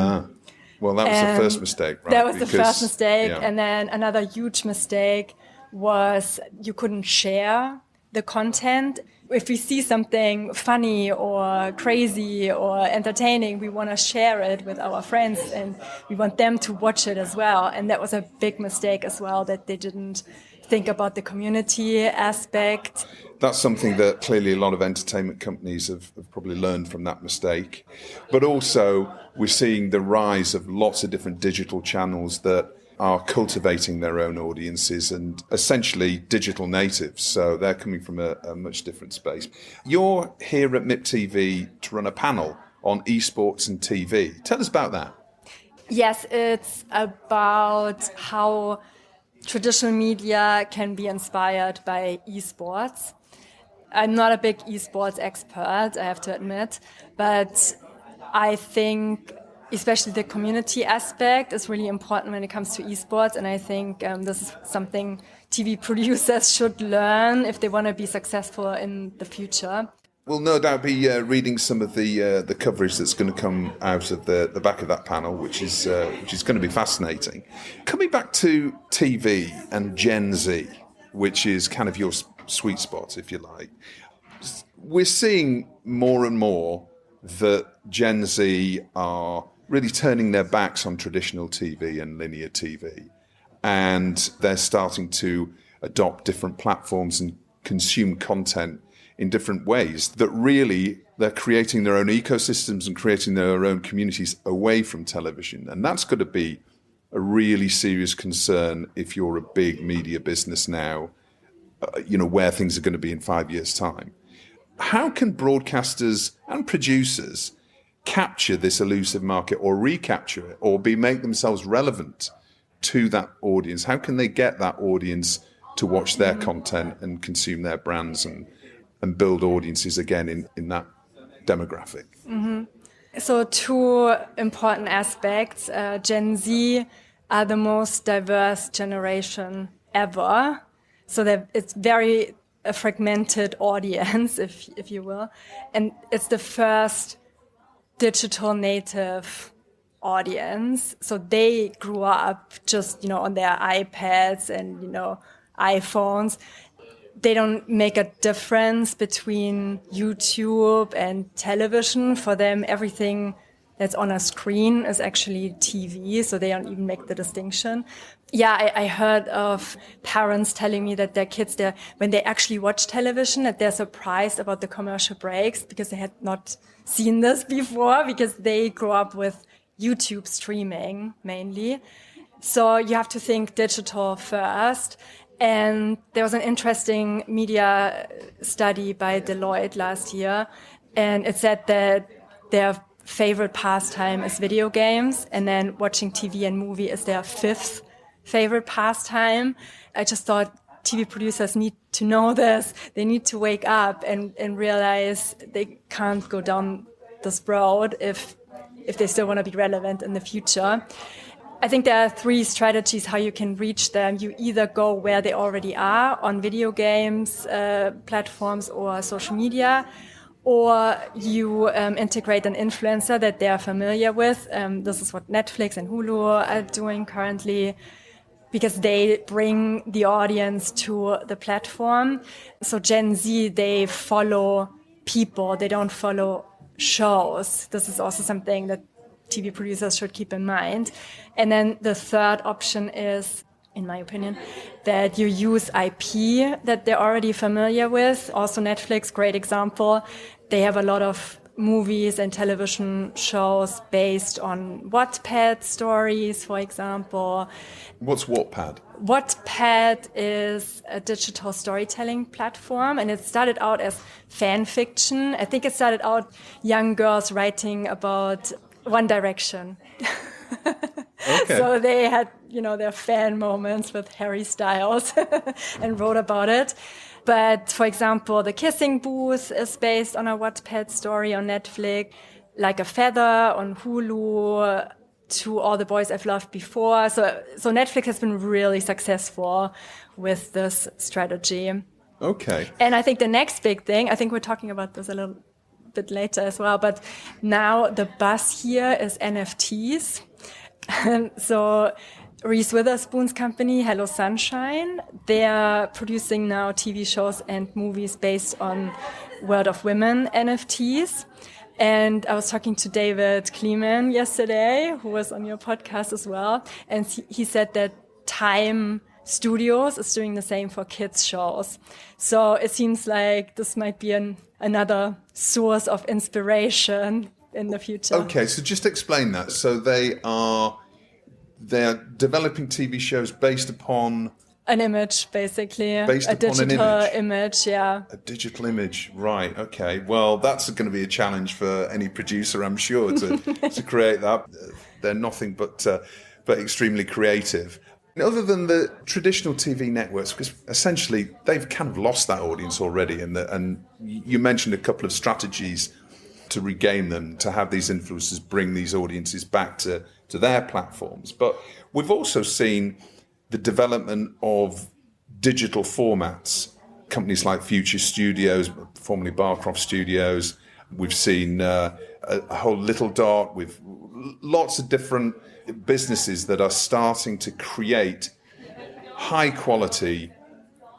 Well, that was the first mistake, right? That was the first mistake. Yeah. And then another huge mistake was you couldn't share the content. If we see something funny or crazy or entertaining, we want to share it with our friends and we want them to watch it as well. And that was a big mistake as well, that they didn't think about the community aspect. That's something that clearly a lot of entertainment companies have probably learned from that mistake. But also, we're seeing the rise of lots of different digital channels that are cultivating their own audiences and essentially digital natives. So they're coming from a much different space. You're here at MIPTV to run a panel on esports and TV. Tell us about that. Yes, it's about how traditional media can be inspired by esports. I'm not a big esports expert, I have to admit, but I think especially the community aspect is really important when it comes to esports, and I think this is something TV producers should learn if they want to be successful in the future. We'll no doubt be reading some of the coverage that's going to come out of the back of that panel, which is going to be fascinating. Coming back to TV and Gen Z, which is kind of your sweet spot, if you like, we're seeing more and more that Gen Z are really turning their backs on traditional TV and linear TV. And they're starting to adopt different platforms and consume content in different ways that really they're creating their own ecosystems and creating their own communities away from television. And that's got to be a really serious concern if you're a big media business now, where things are going to be in 5 years' time. How can broadcasters and producers capture this elusive market or recapture it or make themselves relevant to that audience? How can they get that audience to watch their content and consume their brands and build audiences again in that demographic? Mm-hmm. So 2 important aspects. Gen Z are the most diverse generation ever. So that it's very a fragmented audience, if you will. And it's the first digital native audience. So they grew up just, on their iPads and, iPhones. They don't make a difference between YouTube and television. For them, everything that's on a screen is actually TV, so they don't even make the distinction. Yeah, I heard of parents telling me that their kids, when they actually watch television, that they're surprised about the commercial breaks because they had not seen this before, because they grew up with YouTube streaming mainly. So you have to think digital first. And there was an interesting media study by Deloitte last year, and it said that their favorite pastime is video games, and then watching TV and movie is their 5th favorite pastime. I just thought TV producers need to know this. They need to wake up and realize they can't go down this road if they still want to be relevant in the future. I think there are 3 strategies how you can reach them. You either go where they already are on video games, platforms or social media, or you integrate an influencer that they are familiar with. This is what Netflix and Hulu are doing currently, because they bring the audience to the platform. So Gen Z, they follow people, they don't follow shows. This is also something that TV producers should keep in mind. And then the third option is, in my opinion, that you use IP that they're already familiar with. Also Netflix, great example. They have a lot of movies and television shows based on Wattpad stories, for example. What's Wattpad? Wattpad is a digital storytelling platform, and it started out as fan fiction. I think it started out young girls writing about One Direction. Okay. So they had, their fan moments with Harry Styles and wrote about it. But, for example, The Kissing Booth is based on a Wattpad story on Netflix, Like a Feather on Hulu, To All the Boys I've Loved Before. So Netflix has been really successful with this strategy. Okay. And I think the next big thing, I think we're talking about this a little bit later as well, but now the buzz here is NFTs. And so Reese Witherspoon's company, Hello Sunshine, they are producing now TV shows and movies based on World of Women NFTs. And I was talking to David Kleeman yesterday, who was on your podcast as well. And he said that Time Studios is doing the same for kids shows. So it seems like this might be another source of inspiration in the future. Okay, so just explain that. So they're developing TV shows based upon an image, basically. A digital image, yeah. A digital image, right? Okay. Well, that's going to be a challenge for any producer, I'm sure, to create that. They're nothing but extremely creative. Other than the traditional TV networks, because essentially they've kind of lost that audience already, and you mentioned a couple of strategies to regain them, to have these influencers bring these audiences back to their platforms. But we've also seen the development of digital formats, companies like Future Studios, formerly Barcroft Studios. We've seen a whole Little Dot with lots of different businesses that are starting to create high quality,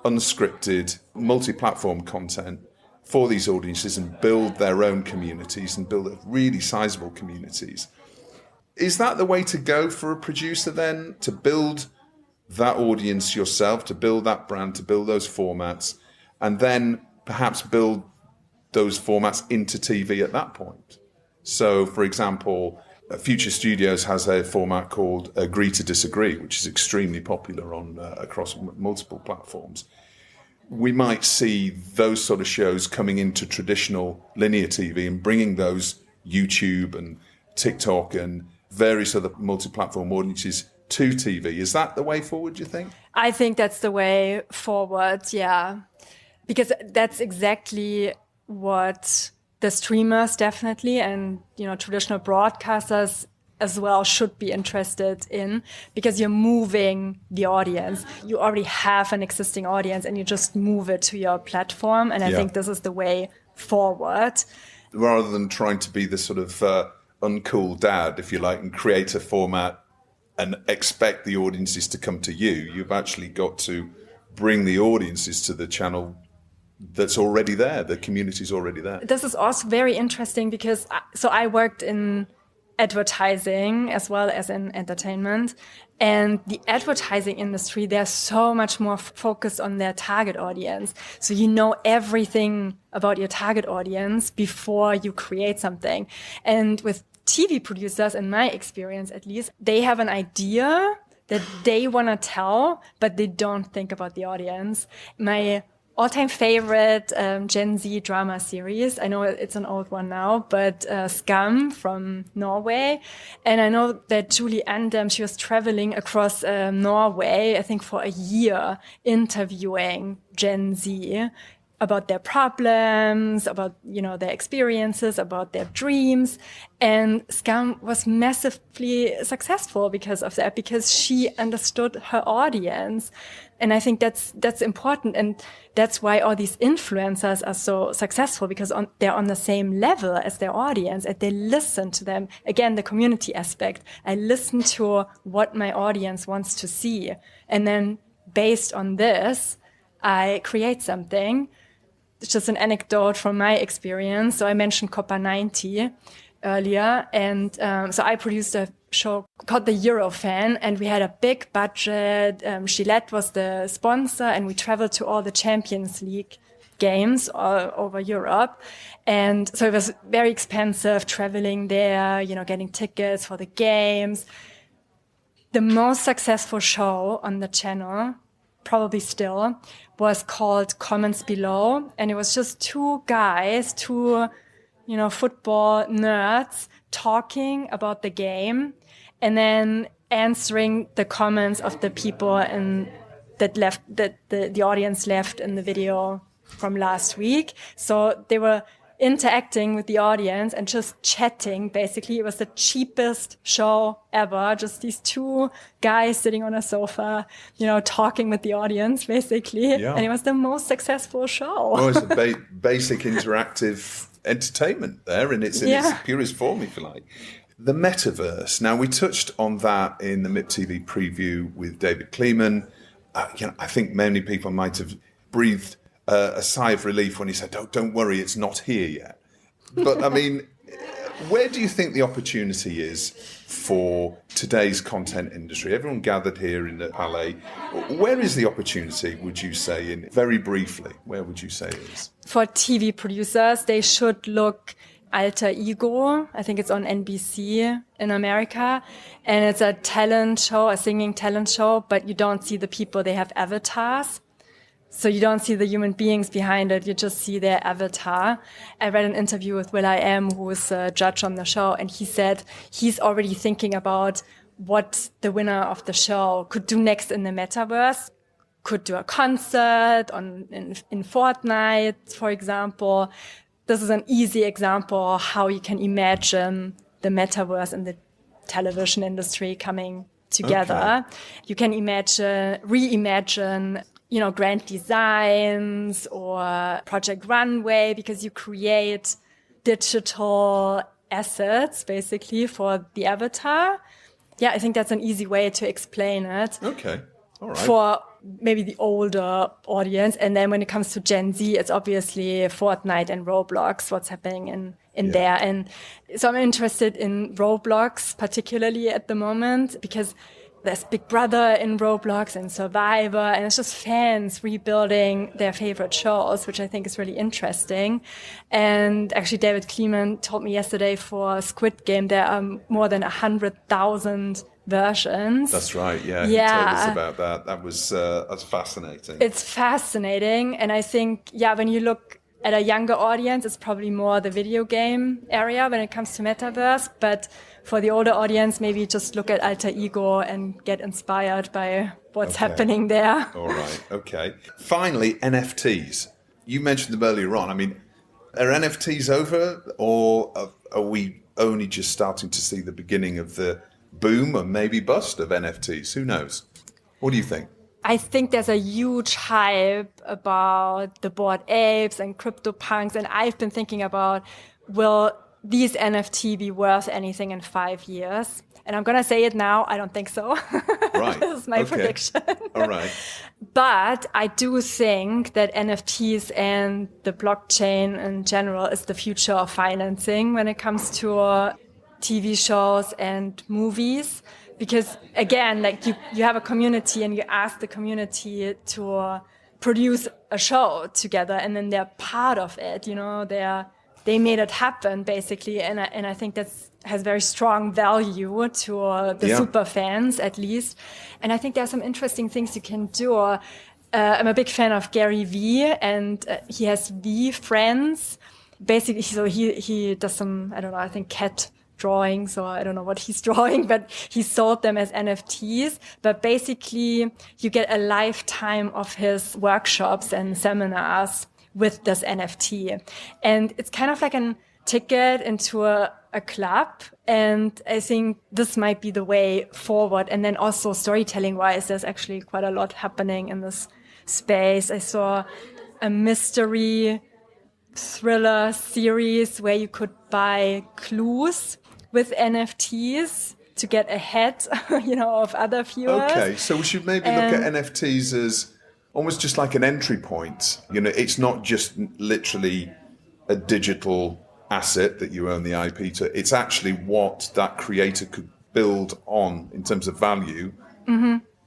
unscripted, multi-platform content for these audiences and build their own communities and build really sizable communities. Is that the way to go for a producer then? To build that audience yourself, to build that brand, to build those formats, and then perhaps build those formats into TV at that point? So, for example, Future Studios has a format called Agree to Disagree, which is extremely popular on across multiple platforms. We might see those sort of shows coming into traditional linear TV and bringing those YouTube and TikTok and various other multi-platform audiences to TV. Is that the way forward, do you think? I think that's the way forward, yeah. Because that's exactly what the streamers definitely and, traditional broadcasters as well should be interested in, because you're moving the audience. You already have an existing audience and you just move it to your platform. And I think this is the way forward. Rather than trying to be the sort of uncool dad, if you like, and create a format and expect the audiences to come to you, you've actually got to bring the audiences to the channel that's already there. The community's already there. This is also very interesting because I worked in advertising as well as in entertainment, and the advertising industry, they're so much more focused on their target audience. So you know everything about your target audience before you create something. And with TV producers, in my experience at least, they have an idea that they want to tell, but they don't think about the audience. My all-time favorite Gen Z drama series, I know it's an old one now, but Scum from Norway. And I know that Julie Andem, she was traveling across Norway, I think for a year, interviewing Gen Z about their problems, about, their experiences, about their dreams. And Scum was massively successful because of that, because she understood her audience. And I think that's important. And that's why all these influencers are so successful, because they're on the same level as their audience and they listen to them. Again, the community aspect. I listen to what my audience wants to see. And then based on this, I create something. It's just an anecdote from my experience. So I mentioned Copper 90 earlier. And so I produced a show called The Eurofan, and we had a big budget. Gillette was the sponsor, and we traveled to all the Champions League games all over Europe. And so it was very expensive traveling there, getting tickets for the games. The most successful show on the channel, probably still, was called Comments Below. And it was just two guys, football nerds talking about the game and then answering the comments of the people that the audience left in the video from last week. So they were interacting with the audience and just chatting. Basically, it was the cheapest show ever. Just these two guys sitting on a sofa, talking with the audience, basically. Yeah. And it was the most successful show. Well, it's a basic interactive entertainment there in its purest form, if you like. The metaverse. Now, we touched on that in the MIPTV preview with David Kleeman. I think many people might have breathed a sigh of relief when he said, don't worry, it's not here yet. But, I mean, where do you think the opportunity is for today's content industry? Everyone gathered here in the Palais. Where is the opportunity, would you say, very briefly, where would you say it is? For TV producers, they should look Alter Ego. I think it's on NBC in America. And it's a talent show, a singing talent show, but you don't see the people. They have avatars. So you don't see the human beings behind it. You just see their avatar. I read an interview with Will.i.am, who is a judge on the show, and he said he's already thinking about what the winner of the show could do next in the metaverse. Could do a concert in Fortnite, for example. This is an easy example of how you can imagine the metaverse and the television industry coming together. Okay. You can reimagine grand designs or Project Runway, because you create digital assets basically for the avatar. Yeah, I think that's an easy way to explain it. Okay. All right. For maybe the older audience. And then when it comes to Gen Z, it's obviously Fortnite and Roblox, what's happening in there. And so I'm interested in Roblox, particularly at the moment, because there's Big Brother in Roblox and Survivor, and it's just fans rebuilding their favorite shows, which I think is really interesting. And actually, David Kleeman told me yesterday for Squid Game, there are more than 100,000 versions. That's right, yeah. He told us about that. That's fascinating. It's fascinating. And I think, when you look at a younger audience, it's probably more the video game area when it comes to metaverse. But for the older audience, maybe just look at Alter Ego and get inspired by what's happening there. All right, okay. Finally, NFTs. You mentioned them earlier on. I mean, are NFTs over, or are we only just starting to see the beginning of the boom or maybe bust of NFTs? Who knows? What do you think? I think there's a huge hype about the Bored Apes and CryptoPunks, and I've been thinking about, will these NFT be worth anything in 5 years? And I'm going to say it now, I don't think so. Right. This is my prediction. All right. But I do think that NFTs and the blockchain in general is the future of financing when it comes to TV shows and movies. Because again, like you have a community and you ask the community to produce a show together, and then they're part of it. They made it happen basically, and I think that has very strong value to the super fans at least. And I think there are some interesting things you can do. I'm a big fan of Gary Vee, and he has V Friends. Basically, so he does some, I don't know, I think cat drawings, or I don't know what he's drawing, but he sold them as NFTs. But basically, you get a lifetime of his workshops and seminars with this NFT. And it's kind of like a ticket into a club. And I think this might be the way forward. And then also storytelling-wise, there's actually quite a lot happening in this space. I saw a mystery thriller series where you could buy clues with NFTs to get ahead, of other viewers. Okay, so we should maybe look at NFTs as almost just like an entry point. It's not just literally a digital asset that you own the IP to. It's actually what that creator could build on in terms of value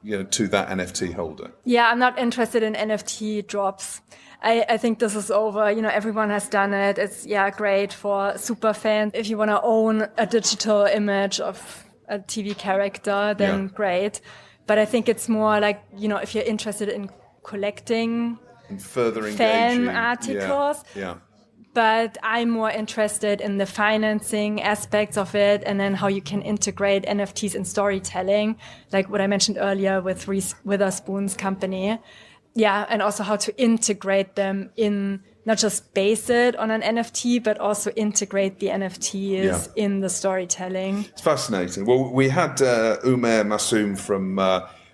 to that NFT holder? Yeah, I'm not interested in NFT drops. I think this is over. Everyone has done it. It's great for super fans. If you want to own a digital image of a TV character, then great. But I think it's more like, if you're interested in collecting and further fan engaging articles. Yeah. But I'm more interested in the financing aspects of it, and then how you can integrate NFTs in storytelling, like what I mentioned earlier with Reese Witherspoon's company. Yeah, and also how to integrate them in, not just base it on an NFT, but also integrate the NFTs in the storytelling. It's fascinating. Well, we had Umair Massom from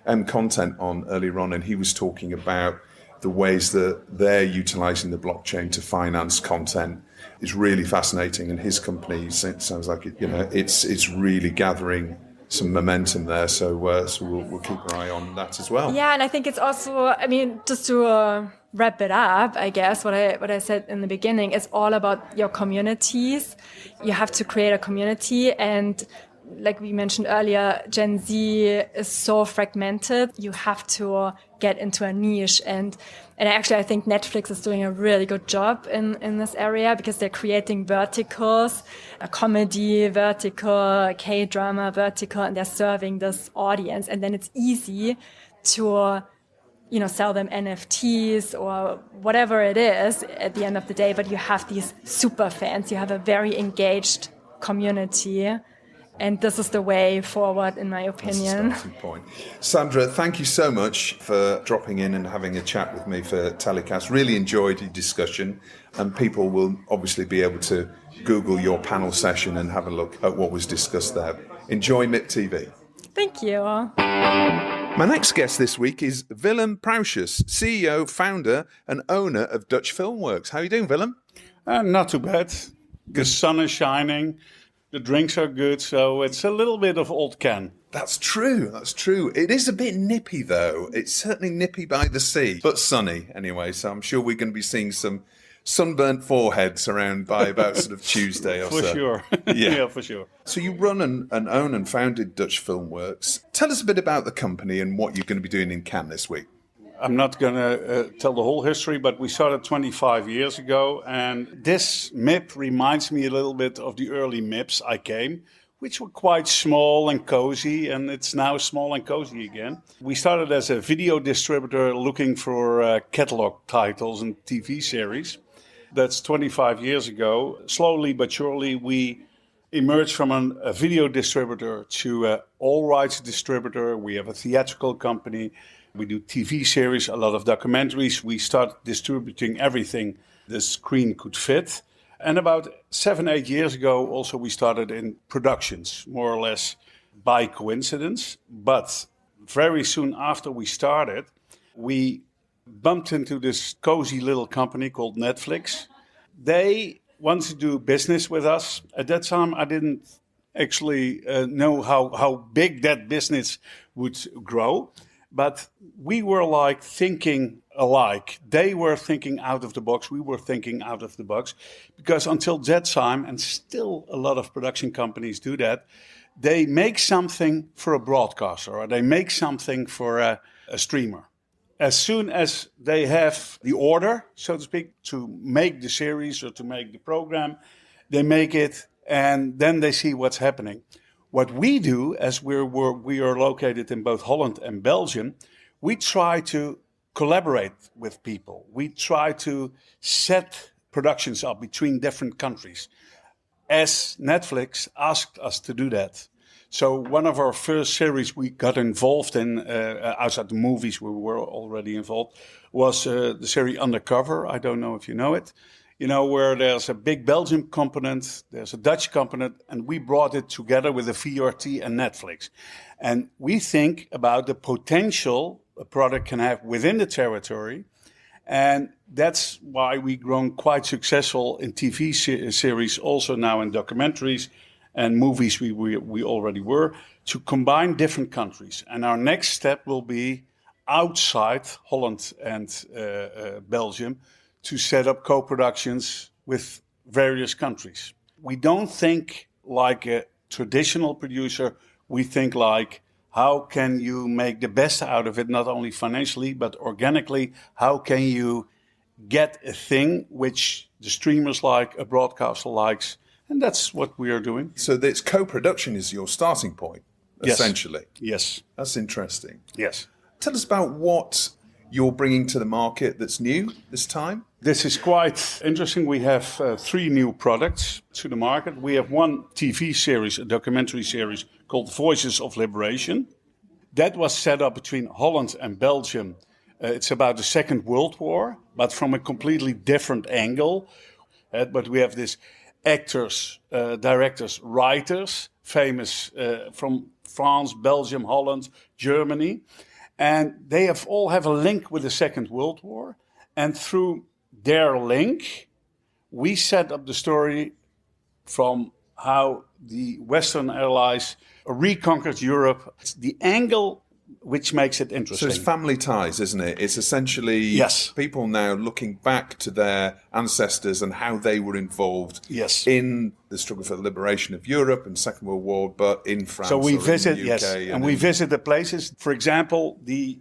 MContent on earlier on, and he was talking about the ways that they're utilizing the blockchain to finance content. Is really fascinating, and his company, it sounds like it's really gathering some momentum there. So we'll keep our eye on that as well. Yeah, and I think it's also, just to wrap it up, I guess what I said in the beginning, it's all about your communities. You have to create a community, and like we mentioned earlier, Gen Z is so fragmented. You have to get into a niche, and actually I think Netflix is doing a really good job in this area, because they're creating verticals, a comedy vertical, a K-drama vertical, and they're serving this audience. And then it's easy to sell them NFTs or whatever it is at the end of the day. But you have these super fans. You have a very engaged community. And this is the way forward, in my opinion. That's a starting point. Sandra, thank you so much for dropping in and having a chat with me for TellyCast. Really enjoyed the discussion, and people will obviously be able to Google your panel session and have a look at what was discussed there. Enjoy MIPTV. Thank you. My next guest this week is Willem Pruissers, CEO, founder and owner of Dutch FilmWorks. How are you doing, Willem? Not too bad. The sun is shining. The drinks are good, so it's a little bit of old Ken. That's true. It is a bit nippy, though. It's certainly nippy by the sea, but sunny anyway. So I'm sure we're going to be seeing some sunburnt foreheads around by about sort of Tuesday or For so. sure. Yeah, for sure. So you run and own and founded Dutch FilmWorks. Tell us a bit about the company and what you're going to be doing in Cannes this week. I'm not going to tell the whole history, but we started 25 years ago. And this MIP reminds me a little bit of the early MIPs I came, which were quite small and cozy. And it's now small and cozy again. We started as a video distributor looking for catalog titles and TV series. That's 25 years ago. Slowly but surely, we emerged from a video distributor to an all rights distributor. We have a theatrical company. We do TV series, a lot of documentaries. We started distributing everything the screen could fit. And about 7-8 years ago, also we started in productions, more or less by coincidence. But very soon after we started, we bumped into this cozy little company called Netflix. They wanted to do business with us. At that time, I didn't actually know how big that business would grow. But we were like thinking alike. They were thinking out of the box. We were thinking out of the box. Because until that time, and still a lot of production companies do that, they make something for a broadcaster or they make something for a streamer. As soon as they have the order, so to speak, to make the series or to make the program, they make it and then they see what's happening. What we do, as we are located in both Holland and Belgium, we try to collaborate with people. We try to set productions up between different countries, as Netflix asked us to do that. So one of our first series we got involved in, outside the movies we were already involved, was the series Undercover. I don't know if you know it. Where there's a big Belgian component, there's a Dutch component, and we brought it together with the VRT and Netflix. And we think about the potential a product can have within the territory. And that's why we've grown quite successful in TV series, also now in documentaries and movies we already were, to combine different countries. And our next step will be outside Holland and Belgium, to set up co-productions with various countries. We don't think like a traditional producer. We think like how can you make the best out of it, not only financially, but organically? How can you get a thing which the streamers like, a broadcaster likes? And that's what we are doing. So this co-production is your starting point, essentially. Yes. That's interesting. Yes. Tell us about what you're bringing to the market that's new this time. This is quite interesting. We have 3 new products to the market. We have one TV series, a documentary series called Voices of Liberation. That was set up between Holland and Belgium. It's about the Second World War, but from a completely different angle. But we have these actors, directors, writers, famous from France, Belgium, Holland, Germany. And they all have a link with the Second World War. And through their link, we set up the story from how the Western Allies reconquered Europe. It's the angle which makes it So interesting. it's family ties, isn't it? It's essentially people now looking back to their ancestors and how they were involved in the struggle for the liberation of Europe and Second World War, but in France. So we or visit, in the UK and we visit the places. For example, the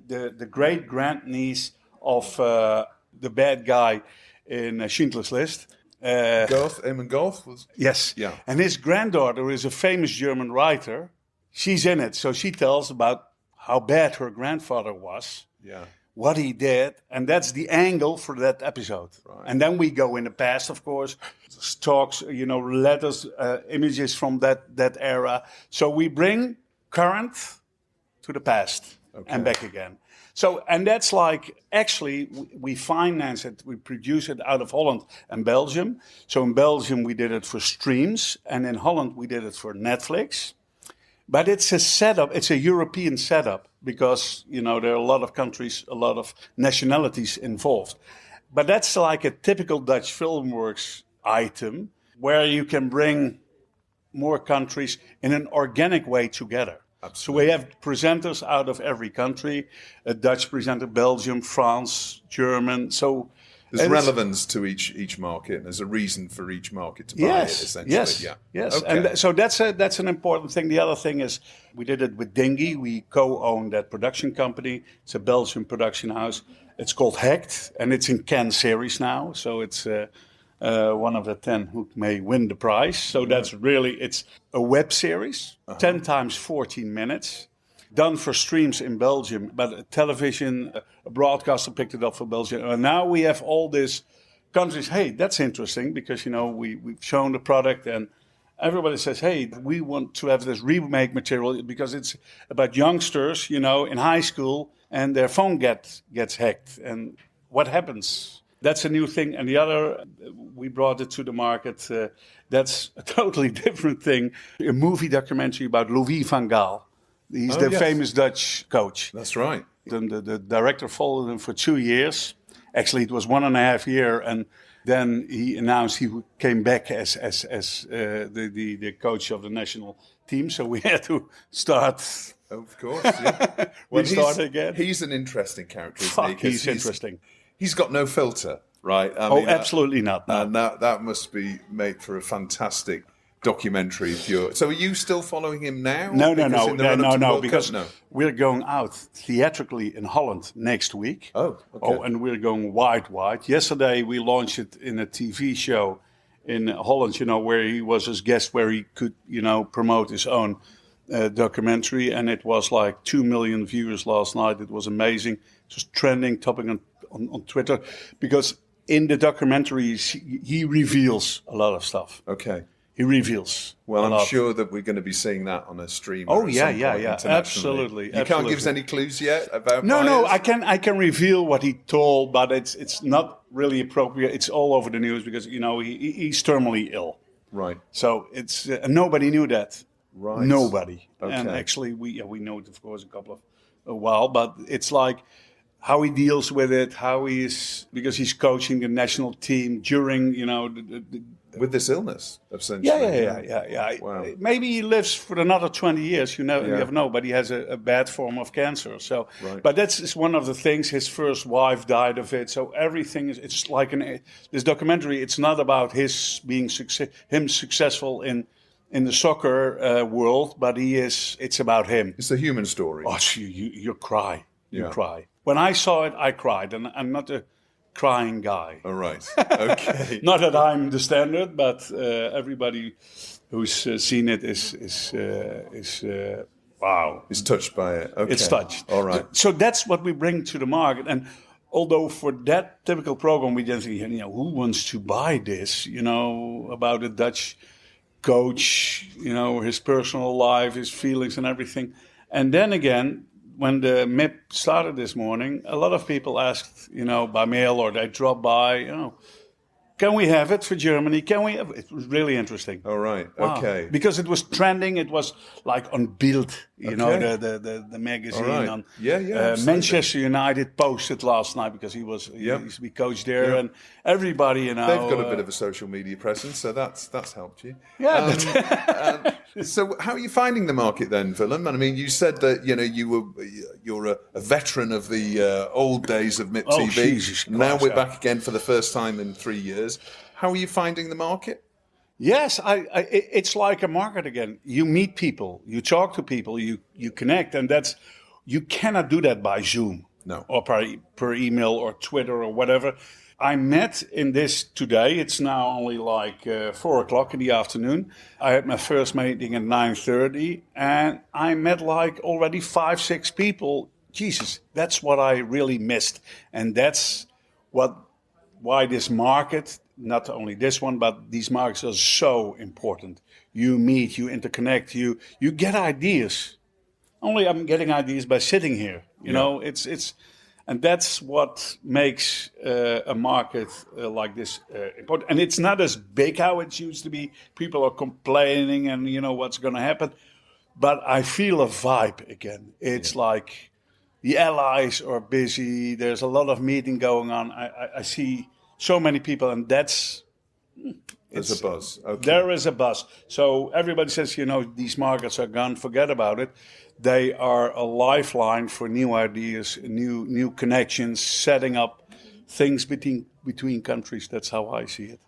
great grandniece of the bad guy in Schindler's List. Eamon Golf was. Yes. Yeah. And his granddaughter is a famous German writer. She's in it, so she tells about how bad her grandfather was, what he did, and that's the angle for that episode. Right. And then we go in the past, of course, talks, letters, images from that era. So we bring current to the past and back again. So, and that's like, actually, we finance it, we produce it out of Holland and Belgium. So in Belgium, we did it for streams, and in Holland, we did it for Netflix. But it's a setup, it's a European setup, because, there are a lot of countries, a lot of nationalities involved. But that's like a typical Dutch FilmWorks item, where you can bring more countries in an organic way together. Absolutely. So we have presenters out of every country, a Dutch presenter, Belgium, France, German. So there's relevance to each market, and there's a reason for each market to buy it, essentially. Yes. Okay. And so that's an important thing. The other thing is we did it with Dingy. We co-own that production company. It's a Belgian production house. It's called Hacked, and it's in Cannes series now. So it's one of the 10 who may win the prize. So that's really, it's a web series, 10 times 14 minutes. Done for streams in Belgium, but a television, a broadcaster picked it up for Belgium. And now we have all these countries. Hey, that's interesting because, we've shown the product and everybody says, hey, we want to have this remake material because it's about youngsters, in high school and their phone gets hacked. And what happens? That's a new thing. And the other, we brought it to the market. That's a totally different thing. A movie documentary about Louis van Gaal. He's the famous Dutch coach. That's right. The director followed him for 2 years. Actually, it was 1.5 years, and then he announced he came back as the coach of the national team. So we had to start. Of course, yeah. We started again. He's an interesting character, isn't he? He's interesting. He's got no filter, right? Absolutely not. No. And that must be made for a fantastic documentary. So are you still following him now? No, because we're going out theatrically in Holland next week. Oh, okay. And we're going wide. Yesterday we launched it in a TV show in Holland, where he was as guest, where he could, promote his own documentary, and it was like 2 million viewers last night. It was amazing. It was trending, topping on Twitter, because in the documentary he reveals a lot of stuff. Okay. He reveals. Well, I'm sure that we're going to be seeing that on a stream. Absolutely. You can't give us any clues yet about. No. I can reveal what he told, but it's not really appropriate. It's all over the news because he's terminally ill. Right. So it's nobody knew that. Right. Nobody. Okay. And actually, we know it, of course, a while, but it's like how he deals with it, because he's coaching the national team during with this illness, essentially. Yeah. Wow. Maybe he lives for another 20 years. You never know. But he has a bad form of cancer. So, right. But that's one of the things. His first wife died of it. So everything it's like this documentary. It's not about him successful in in the soccer world, but it's about him. It's a human story. Oh, you cry. You Yeah. cry. When I saw it, I cried, and I'm not a crying guy. All right. Okay. Not that I'm the standard, but everybody who's seen it is wow. It's touched by it. Okay. It's touched. All right. So that's what we bring to the market. And although for that typical program, we just think, who wants to buy this? About a Dutch coach, his personal life, his feelings and everything. And then again, when the MIP started this morning, a lot of people asked, by mail or they dropped by, can we have it for Germany? Can we have it? It was really interesting. All right. Wow. Okay. Because it was trending. It was like on Bild, the magazine. All right. On, Yeah, absolutely. Manchester United posted last night because he used to be coach there, and everybody, They've got a bit of a social media presence, so that's helped you. Yeah. So how are you finding the market then, Willem? I mean, you said that you're a veteran of the old days of MIPTV. Oh, Jesus Christ, now we're yeah. back again for the first time in 3 years. How are you finding the market? Yes, it's like a market again. You meet people, you talk to people, you connect, and you cannot do that by Zoom, No. or per email or Twitter or whatever. I met in this today. It's now only like 4:00 in the afternoon. I had my first meeting at 9:30, and I met like already 5-6 people. Jesus, that's what I really missed, and that's why this market, not only this one, but these markets are so important. You meet, you interconnect, you get ideas. Only I'm getting ideas by sitting here. You know, it's, and that's what makes a market like this important. And it's not as big how it used to be. People are complaining, and what's going to happen. But I feel a vibe again. It's like the allies are busy. There's a lot of meeting going on. I see so many people, and there's a buzz. Okay. There is a buzz. So everybody says, these markets are gone. Forget about it. They are a lifeline for new ideas, new connections, setting up things between countries. That's how I see it.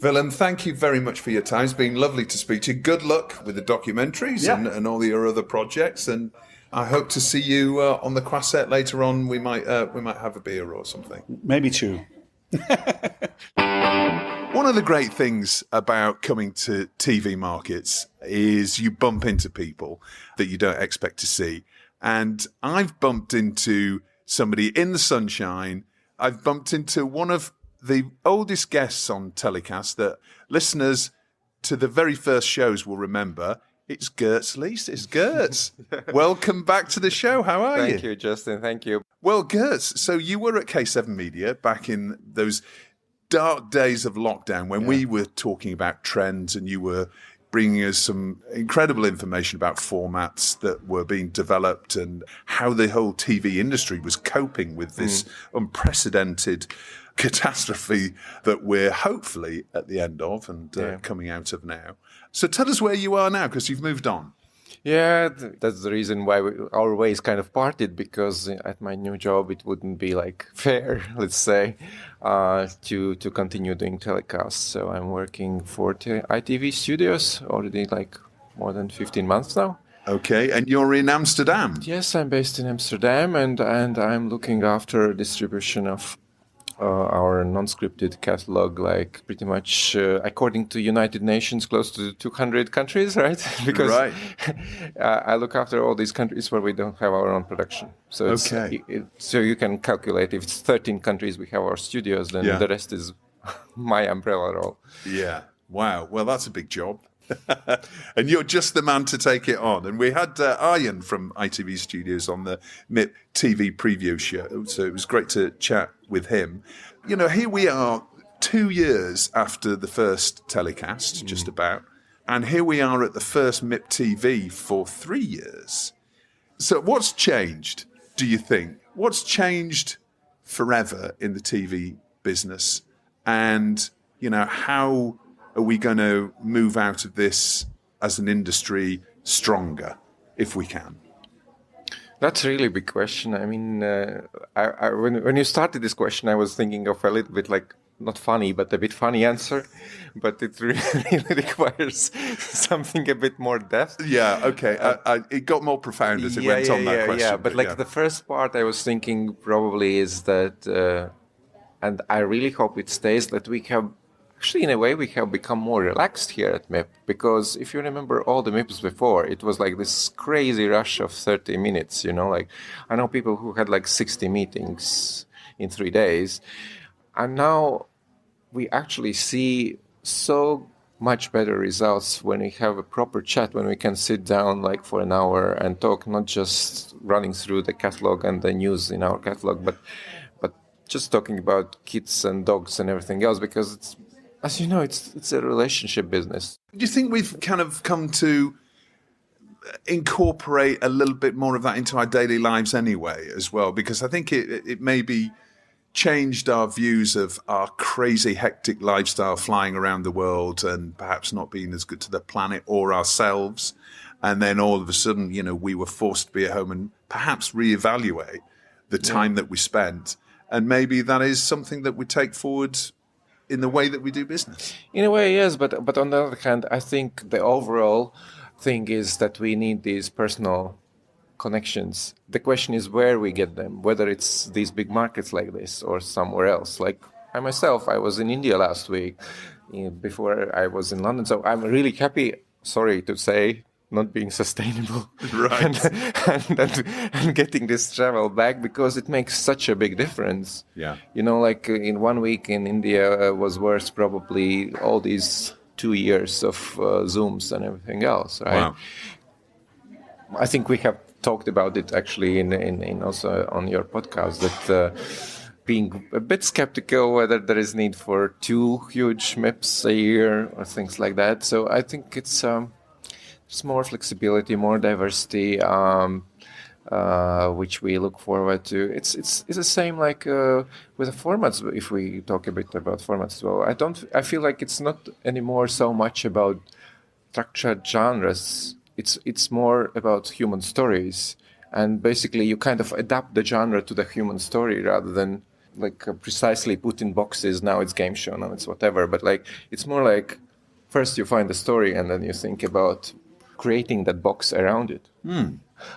Willem, thank you very much for your time. It's been lovely to speak to you. Good luck with the documentaries and all your other projects. And I hope to see you on the Croisette later on. We might have a beer or something. Maybe two. One of the great things about coming to TV markets is you bump into people that you don't expect to see. And I've bumped into somebody in the sunshine. I've bumped into one of the oldest guests on TellyCast that listeners to the very first shows will remember. It's Gertz Lees. It's Gertz. Welcome back to the show. How are you? Thank you, Justin. Thank you. Well, Gertz, so you were at K7 Media back in those dark days of lockdown when we were talking about trends, and you were bringing us some incredible information about formats that were being developed and how the whole TV industry was coping with this unprecedented catastrophe that we're hopefully at the end of and coming out of now. So tell us where you are now, because you've moved on. Yeah, that's the reason why our ways kind of parted, because at my new job it wouldn't be like fair, let's say, to continue doing telecasts. So I'm working for ITV Studios already like more than 15 months now. Okay, and you're in Amsterdam. Yes, I'm based in Amsterdam, and I'm looking after distribution of our non-scripted catalog, like pretty much according to United Nations, close to 200 countries, right? Because I look after all these countries where we don't have our own production. So so you can calculate if it's 13 countries we have our studios, then the rest is my umbrella role. Yeah. Wow. Well, that's a big job. And you're just the man to take it on. And we had Arjen from ITV Studios on the MIPTV preview show, so it was great to chat with him. Here we are 2 years after the first telecast, just about, and here we are at the first MIPTV for 3 years. So what's changed, do you think? What's changed forever in the TV business? And, how are we going to move out of this as an industry stronger, if we can? That's a really big question. I mean, when you started this question, I was thinking of a little bit like not funny, but a bit funny answer. But it really requires something a bit more depth. Yeah, okay. It got more profound as it went on that question. Yeah, but like the first part I was thinking probably is that, and I really hope it stays, that we have, actually in a way we have become more relaxed here at MIP. Because if you remember all the MIPs before, it was like this crazy rush of 30 minutes, you know, like I know people who had like 60 meetings in 3 days. And now we actually see so much better results when we have a proper chat, when we can sit down like for an hour and talk, not just running through the catalog and the news in our catalog, but just talking about kids and dogs and everything else, because it's, as you know, it's a relationship business. Do you think we've kind of come to incorporate a little bit more of that into our daily lives anyway as well? Because I think it maybe changed our views of our crazy hectic lifestyle flying around the world and perhaps not being as good to the planet or ourselves. And then all of a sudden, you know, we were forced to be at home and perhaps reevaluate the time that we spent. And maybe that is something that we take forward in the way that we do business. In a way, yes. But on the other hand, I think the overall thing is that we need these personal connections. The question is where we get them, whether it's these big markets like this or somewhere else. Like I myself, I was in India last week before I was in London. So I'm really happy, sorry to say, not being sustainable, right? and getting this travel back, because it makes such a big difference. Yeah. You know, like in 1 week in India was worth probably all these 2 years of Zooms and everything else, right? Wow. I think we have talked about it actually in also on your podcast, that being a bit skeptical whether there is need for 2 huge MIPs a year or things like that. So I think it's more flexibility, more diversity, which we look forward to. It's the same like with the formats. If we talk a bit about formats as well, I feel like it's not anymore so much about structured genres. It's more about human stories, and basically you kind of adapt the genre to the human story rather than like precisely put in boxes. Now it's game show, now it's whatever. But like it's more like first you find the story and then you think about creating that box around it.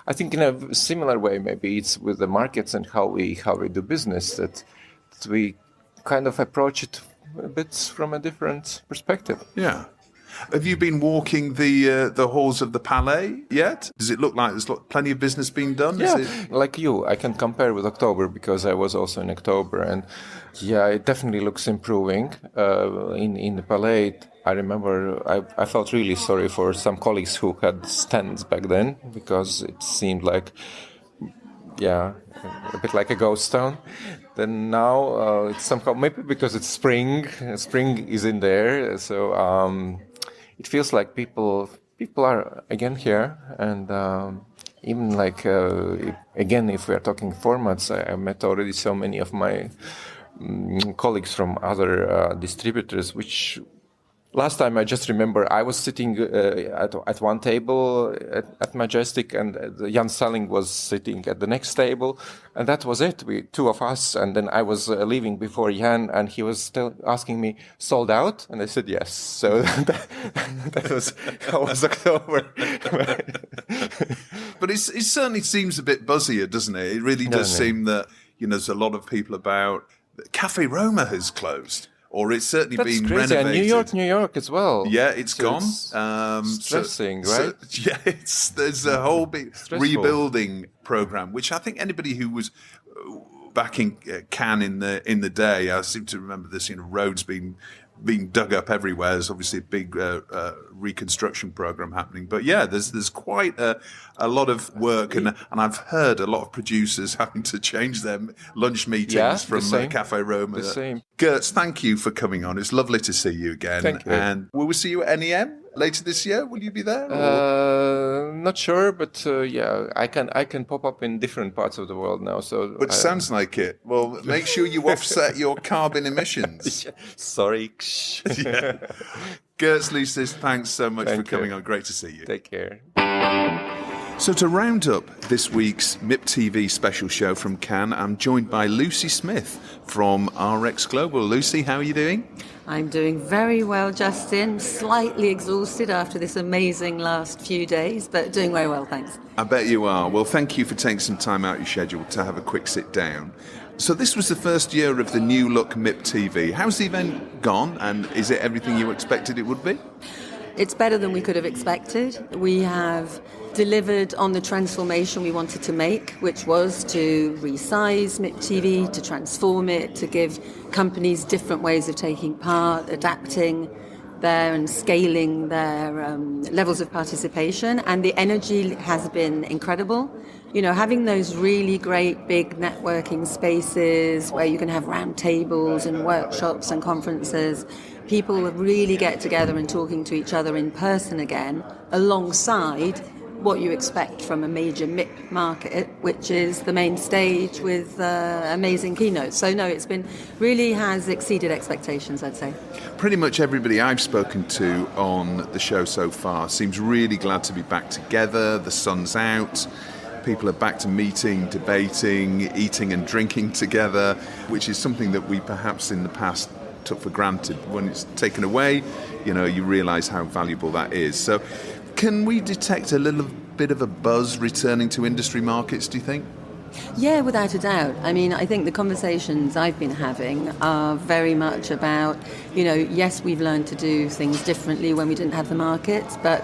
I think in a similar way, maybe it's with the markets and how we do business, that we kind of approach it a bit from a different perspective. Yeah. Have you been walking the halls of the Palais yet? Does it look like there's plenty of business being done? Yeah, like you, I can compare with October because I was also in October, and yeah, it definitely looks improving. In the Palais, I remember I felt really sorry for some colleagues who had stands back then, because it seemed like, yeah, a bit like a ghost town. Then now it's somehow, maybe because it's spring is in there, so it feels like people are again here, and even like again, if we are talking formats, I met already so many of my colleagues from other distributors, which last time I just remember I was sitting at one table at Majestic, and Jan Salling was sitting at the next table, and that was it. Two of us, and then I was leaving before Jan, and he was still asking me, sold out? And I said yes. So that was October. But it certainly seems a bit buzzier, doesn't it? It really does seem that, you know, there's a lot of people about. Cafe Roma has closed. Or it's certainly That's been crazy. renovated. And New York as well. Yeah, it's gone. Stressing, right? Yeah, there's a whole big rebuilding program, which I think anybody who was back in Cannes in the day, I seem to remember this, you know, roads being dug up everywhere. There's obviously a big reconstruction program happening. But yeah, there's quite a lot of work, and I've heard a lot of producers having to change their lunch meetings from Cafe Roma. The same. Gertz, thank you for coming on. It's lovely to see you again. Thank you. And will we see you at NEM later this year? Will you be there? Not sure, but yeah, I can pop up in different parts of the world now. So, but sounds like it. Well, make sure you offset your carbon emissions. Sorry. Yeah. Gertz Lucis, thanks so much for coming on. Great to see you. Take care. So to round up this week's MIPTV Special show from Cannes, I'm joined by Lucy Smith from RX Global. Lucy, how are you doing? I'm doing very well, Justin. Slightly exhausted after this amazing last few days, but doing very well, thanks. I bet you are. Well, thank you for taking some time out of your schedule to have a quick sit down. So this was the first year of the new look MIPTV. How's the event gone, and is it everything you expected it would be? It's better than we could have expected. We have delivered on the transformation we wanted to make, which was to resize MIPTV, to transform it, to give companies different ways of taking part, adapting their and scaling their levels of participation. And the energy has been incredible. You know, having those really great big networking spaces where you can have round tables and workshops and conferences, people really get together and talking to each other in person again, alongside what you expect from a major MIP market, which is the main stage with amazing keynotes. So no, it's been really has exceeded expectations, I'd say. Pretty much everybody I've spoken to on the show so far seems really glad to be back together. The sun's out. People are back to meeting, debating, eating and drinking together, which is something that we perhaps in the past took for granted. When it's taken away, you know, you realise how valuable that is. So can we detect a little bit of a buzz returning to industry markets, do you think? Yeah, without a doubt. I mean, I think the conversations I've been having are very much about, you know, yes, we've learned to do things differently when we didn't have the markets, but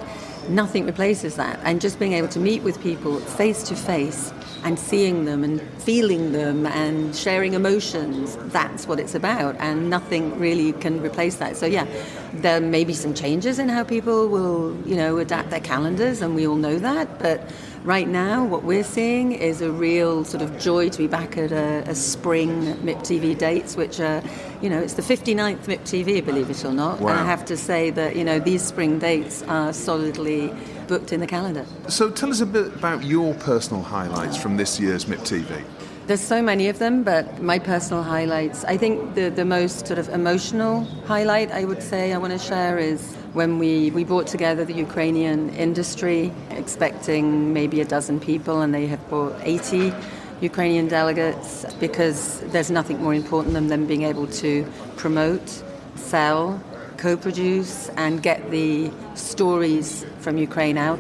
nothing replaces that. And just being able to meet with people face to face and seeing them and feeling them and sharing emotions, that's what it's about. And nothing really can replace that. So yeah, there may be some changes in how people will, you know, adapt their calendars, and we all know that. But right now, what we're seeing is a real sort of joy to be back at a spring MIPTV dates, which are, you know, it's the 59th MIPTV, believe it or not. Wow. And I have to say that, you know, these spring dates are solidly booked in the calendar. So tell us a bit about your personal highlights from this year's MIPTV. There's so many of them, but my personal highlights, I think the most sort of emotional highlight I would say I want to share is when we brought together the Ukrainian industry, expecting maybe a dozen people, and they have brought 80 Ukrainian delegates, because there's nothing more important than them being able to promote, sell, co-produce and get the stories from Ukraine out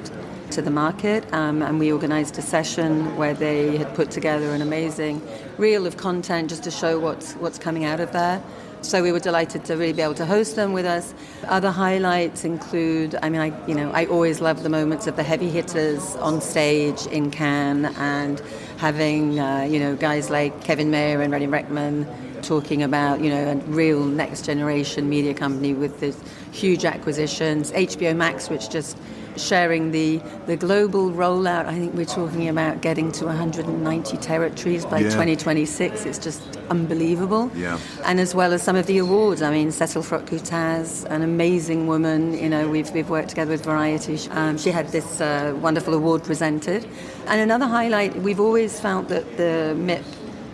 to the market. And we organised a session where they had put together an amazing reel of content just to show what's coming out of there. So we were delighted to really be able to host them with us. Other highlights include, I always love the moments of the heavy hitters on stage in Cannes, and having, guys like Kevin Mayer and Rennie Reckman talking about, a real next generation media company with this huge acquisitions. HBO Max, which just sharing the global rollout. I think we're talking about getting to 190 territories by 2026. It's just unbelievable. Yeah. And as well as some of the awards. I mean, Cecil Frotte-Coutaz, an amazing woman. We've worked together with Variety. She had this wonderful award presented. And another highlight, we've always felt that the MIP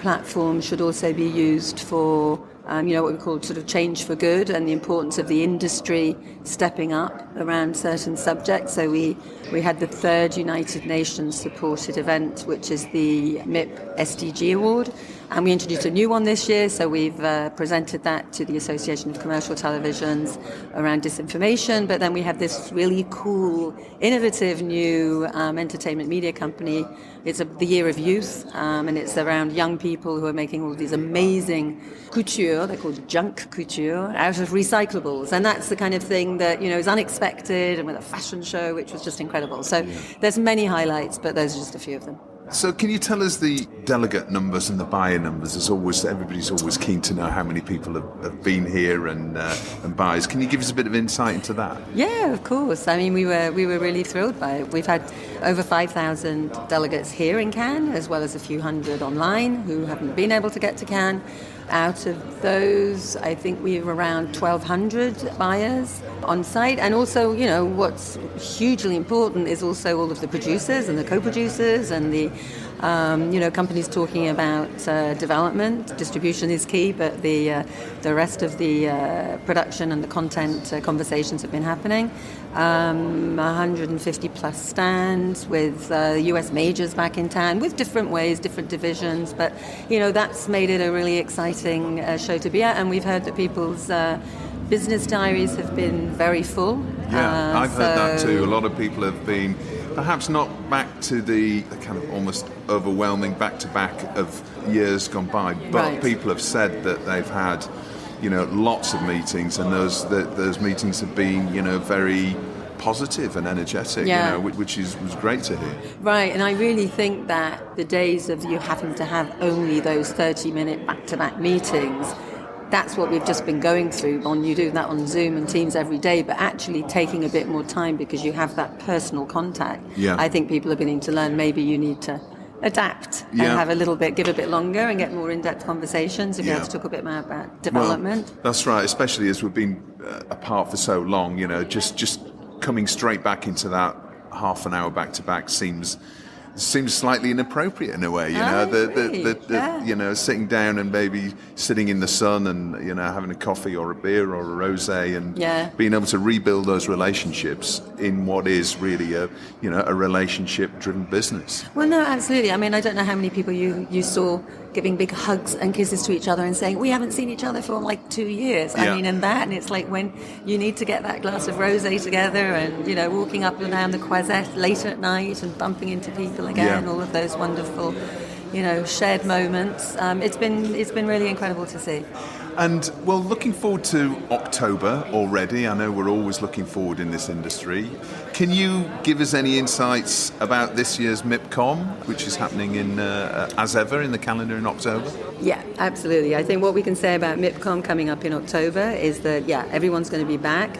platform should also be used for what we call sort of change for good, and the importance of the industry stepping up around certain subjects. So we had the third United Nations supported event, which is the MIP SDG Award, and we introduced a new one this year. So we've presented that to the Association of Commercial Televisions around disinformation. But then we have this really cool, innovative new entertainment media company. It's the Year of Youth, and it's around young people who are making all of these amazing couture, they're called junk couture, out of recyclables. And that's the kind of thing that, is unexpected, and with a fashion show, which was just incredible. So there's many highlights, but those are just a few of them. So can you tell us the delegate numbers and the buyer numbers? As always, everybody's always keen to know how many people have been here and buyers. Can you give us a bit of insight into that? Yeah, of course. I mean, we were really thrilled by it. We've had over 5,000 delegates here in Cannes, as well as a few hundred online who haven't been able to get to Cannes. Out of those, I think we have around 1,200 buyers on site. And also, what's hugely important is also all of the producers and the co-producers and the Companies talking about development, distribution is key, but the rest of the production and the content conversations have been happening. 150 plus stands with US majors back in town with different ways, different divisions, but that's made it a really exciting show to be at, and we've heard that people's business diaries have been very full. Yeah, I've heard that too. A lot of people have been perhaps not back to the kind of almost overwhelming back-to-back of years gone by, but people have said that they've had lots of meetings, and those meetings have been very positive and energetic, which was great to hear. Right, and I really think that the days of you having to have only those 30-minute back-to-back meetings, that's what we've just been going through. You do that on Zoom and Teams every day, but actually taking a bit more time because you have that personal contact. Yeah. I think people are beginning to learn maybe you need to adapt and have give a bit longer and get more in-depth conversations and be able to talk a bit more about development. Well, that's right, especially as we've been apart for so long, just coming straight back into that half an hour back-to-back seems slightly inappropriate in a way, sitting down and maybe sitting in the sun and having a coffee or a beer or a rosé and being able to rebuild those relationships in what is really a relationship-driven business. Well, no, absolutely. I mean, I don't know how many people you saw giving big hugs and kisses to each other and saying, we haven't seen each other for like 2 years. I mean, and it's like when you need to get that glass of rosé together and, walking up and down the Croisette later at night and bumping into people again, all of those wonderful, shared moments. It's been really incredible to see. And, well, looking forward to October already. I know we're always looking forward in this industry. Can you give us any insights about this year's MIPCom, which is happening as ever in the calendar in October? Yeah, absolutely. I think what we can say about MIPCom coming up in October is that, everyone's going to be back,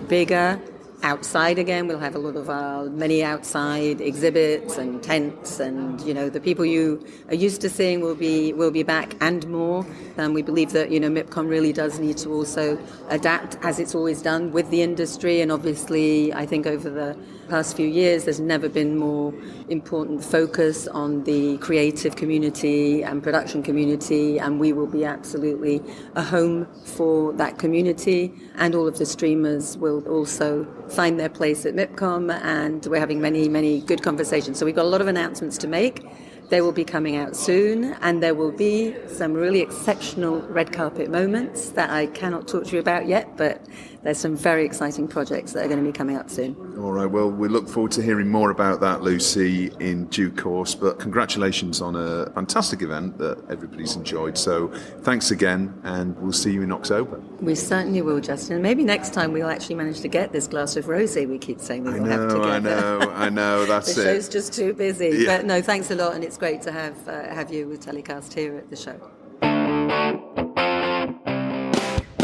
bigger, outside again. We'll have a lot of many outside exhibits and tents, and the people you are used to seeing will be back and more. And we believe that MIPCom really does need to also adapt, as it's always done, with the industry. And obviously, I think over the past few years, there's never been more important focus on the creative community and production community, and we will be absolutely a home for that community, and all of the streamers will also find their place at MIPCom, and we're having many, many good conversations. So we've got a lot of announcements to make. They will be coming out soon, and there will be some really exceptional red carpet moments that I cannot talk to you about yet, but there's some very exciting projects that are going to be coming up soon. All right, well, we look forward to hearing more about that, Lucy, in due course, but congratulations on a fantastic event that everybody's enjoyed. So thanks again, and we'll see you in October. We certainly will, Justin. Maybe next time we'll actually manage to get this glass of rosé we keep saying we will have together. I know, that's the show's just too busy. Yeah. But no, thanks a lot, and it's great to have you with TellyCast here at the show.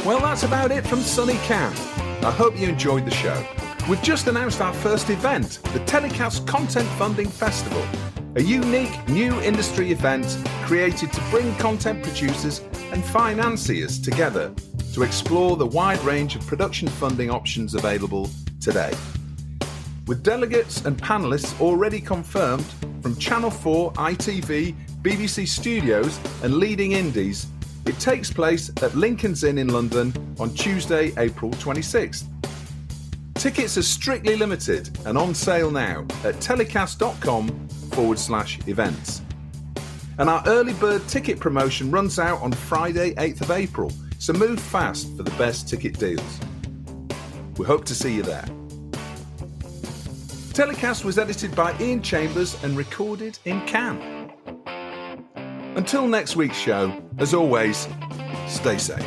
Well, that's about it from sunny Cannes. I hope you enjoyed the show. We've just announced our first event, the TellyCast Content Funding Festival, a unique new industry event created to bring content producers and financiers together to explore the wide range of production funding options available today. With delegates and panellists already confirmed from Channel 4, ITV, BBC Studios and leading indies, it takes place at Lincoln's Inn in London on Tuesday, April 26th. Tickets are strictly limited and on sale now at telecast.com/events. And our early bird ticket promotion runs out on Friday, 8th of April, so move fast for the best ticket deals. We hope to see you there. TellyCast was edited by Ian Chambers and recorded in Cannes. Until next week's show, as always, stay safe.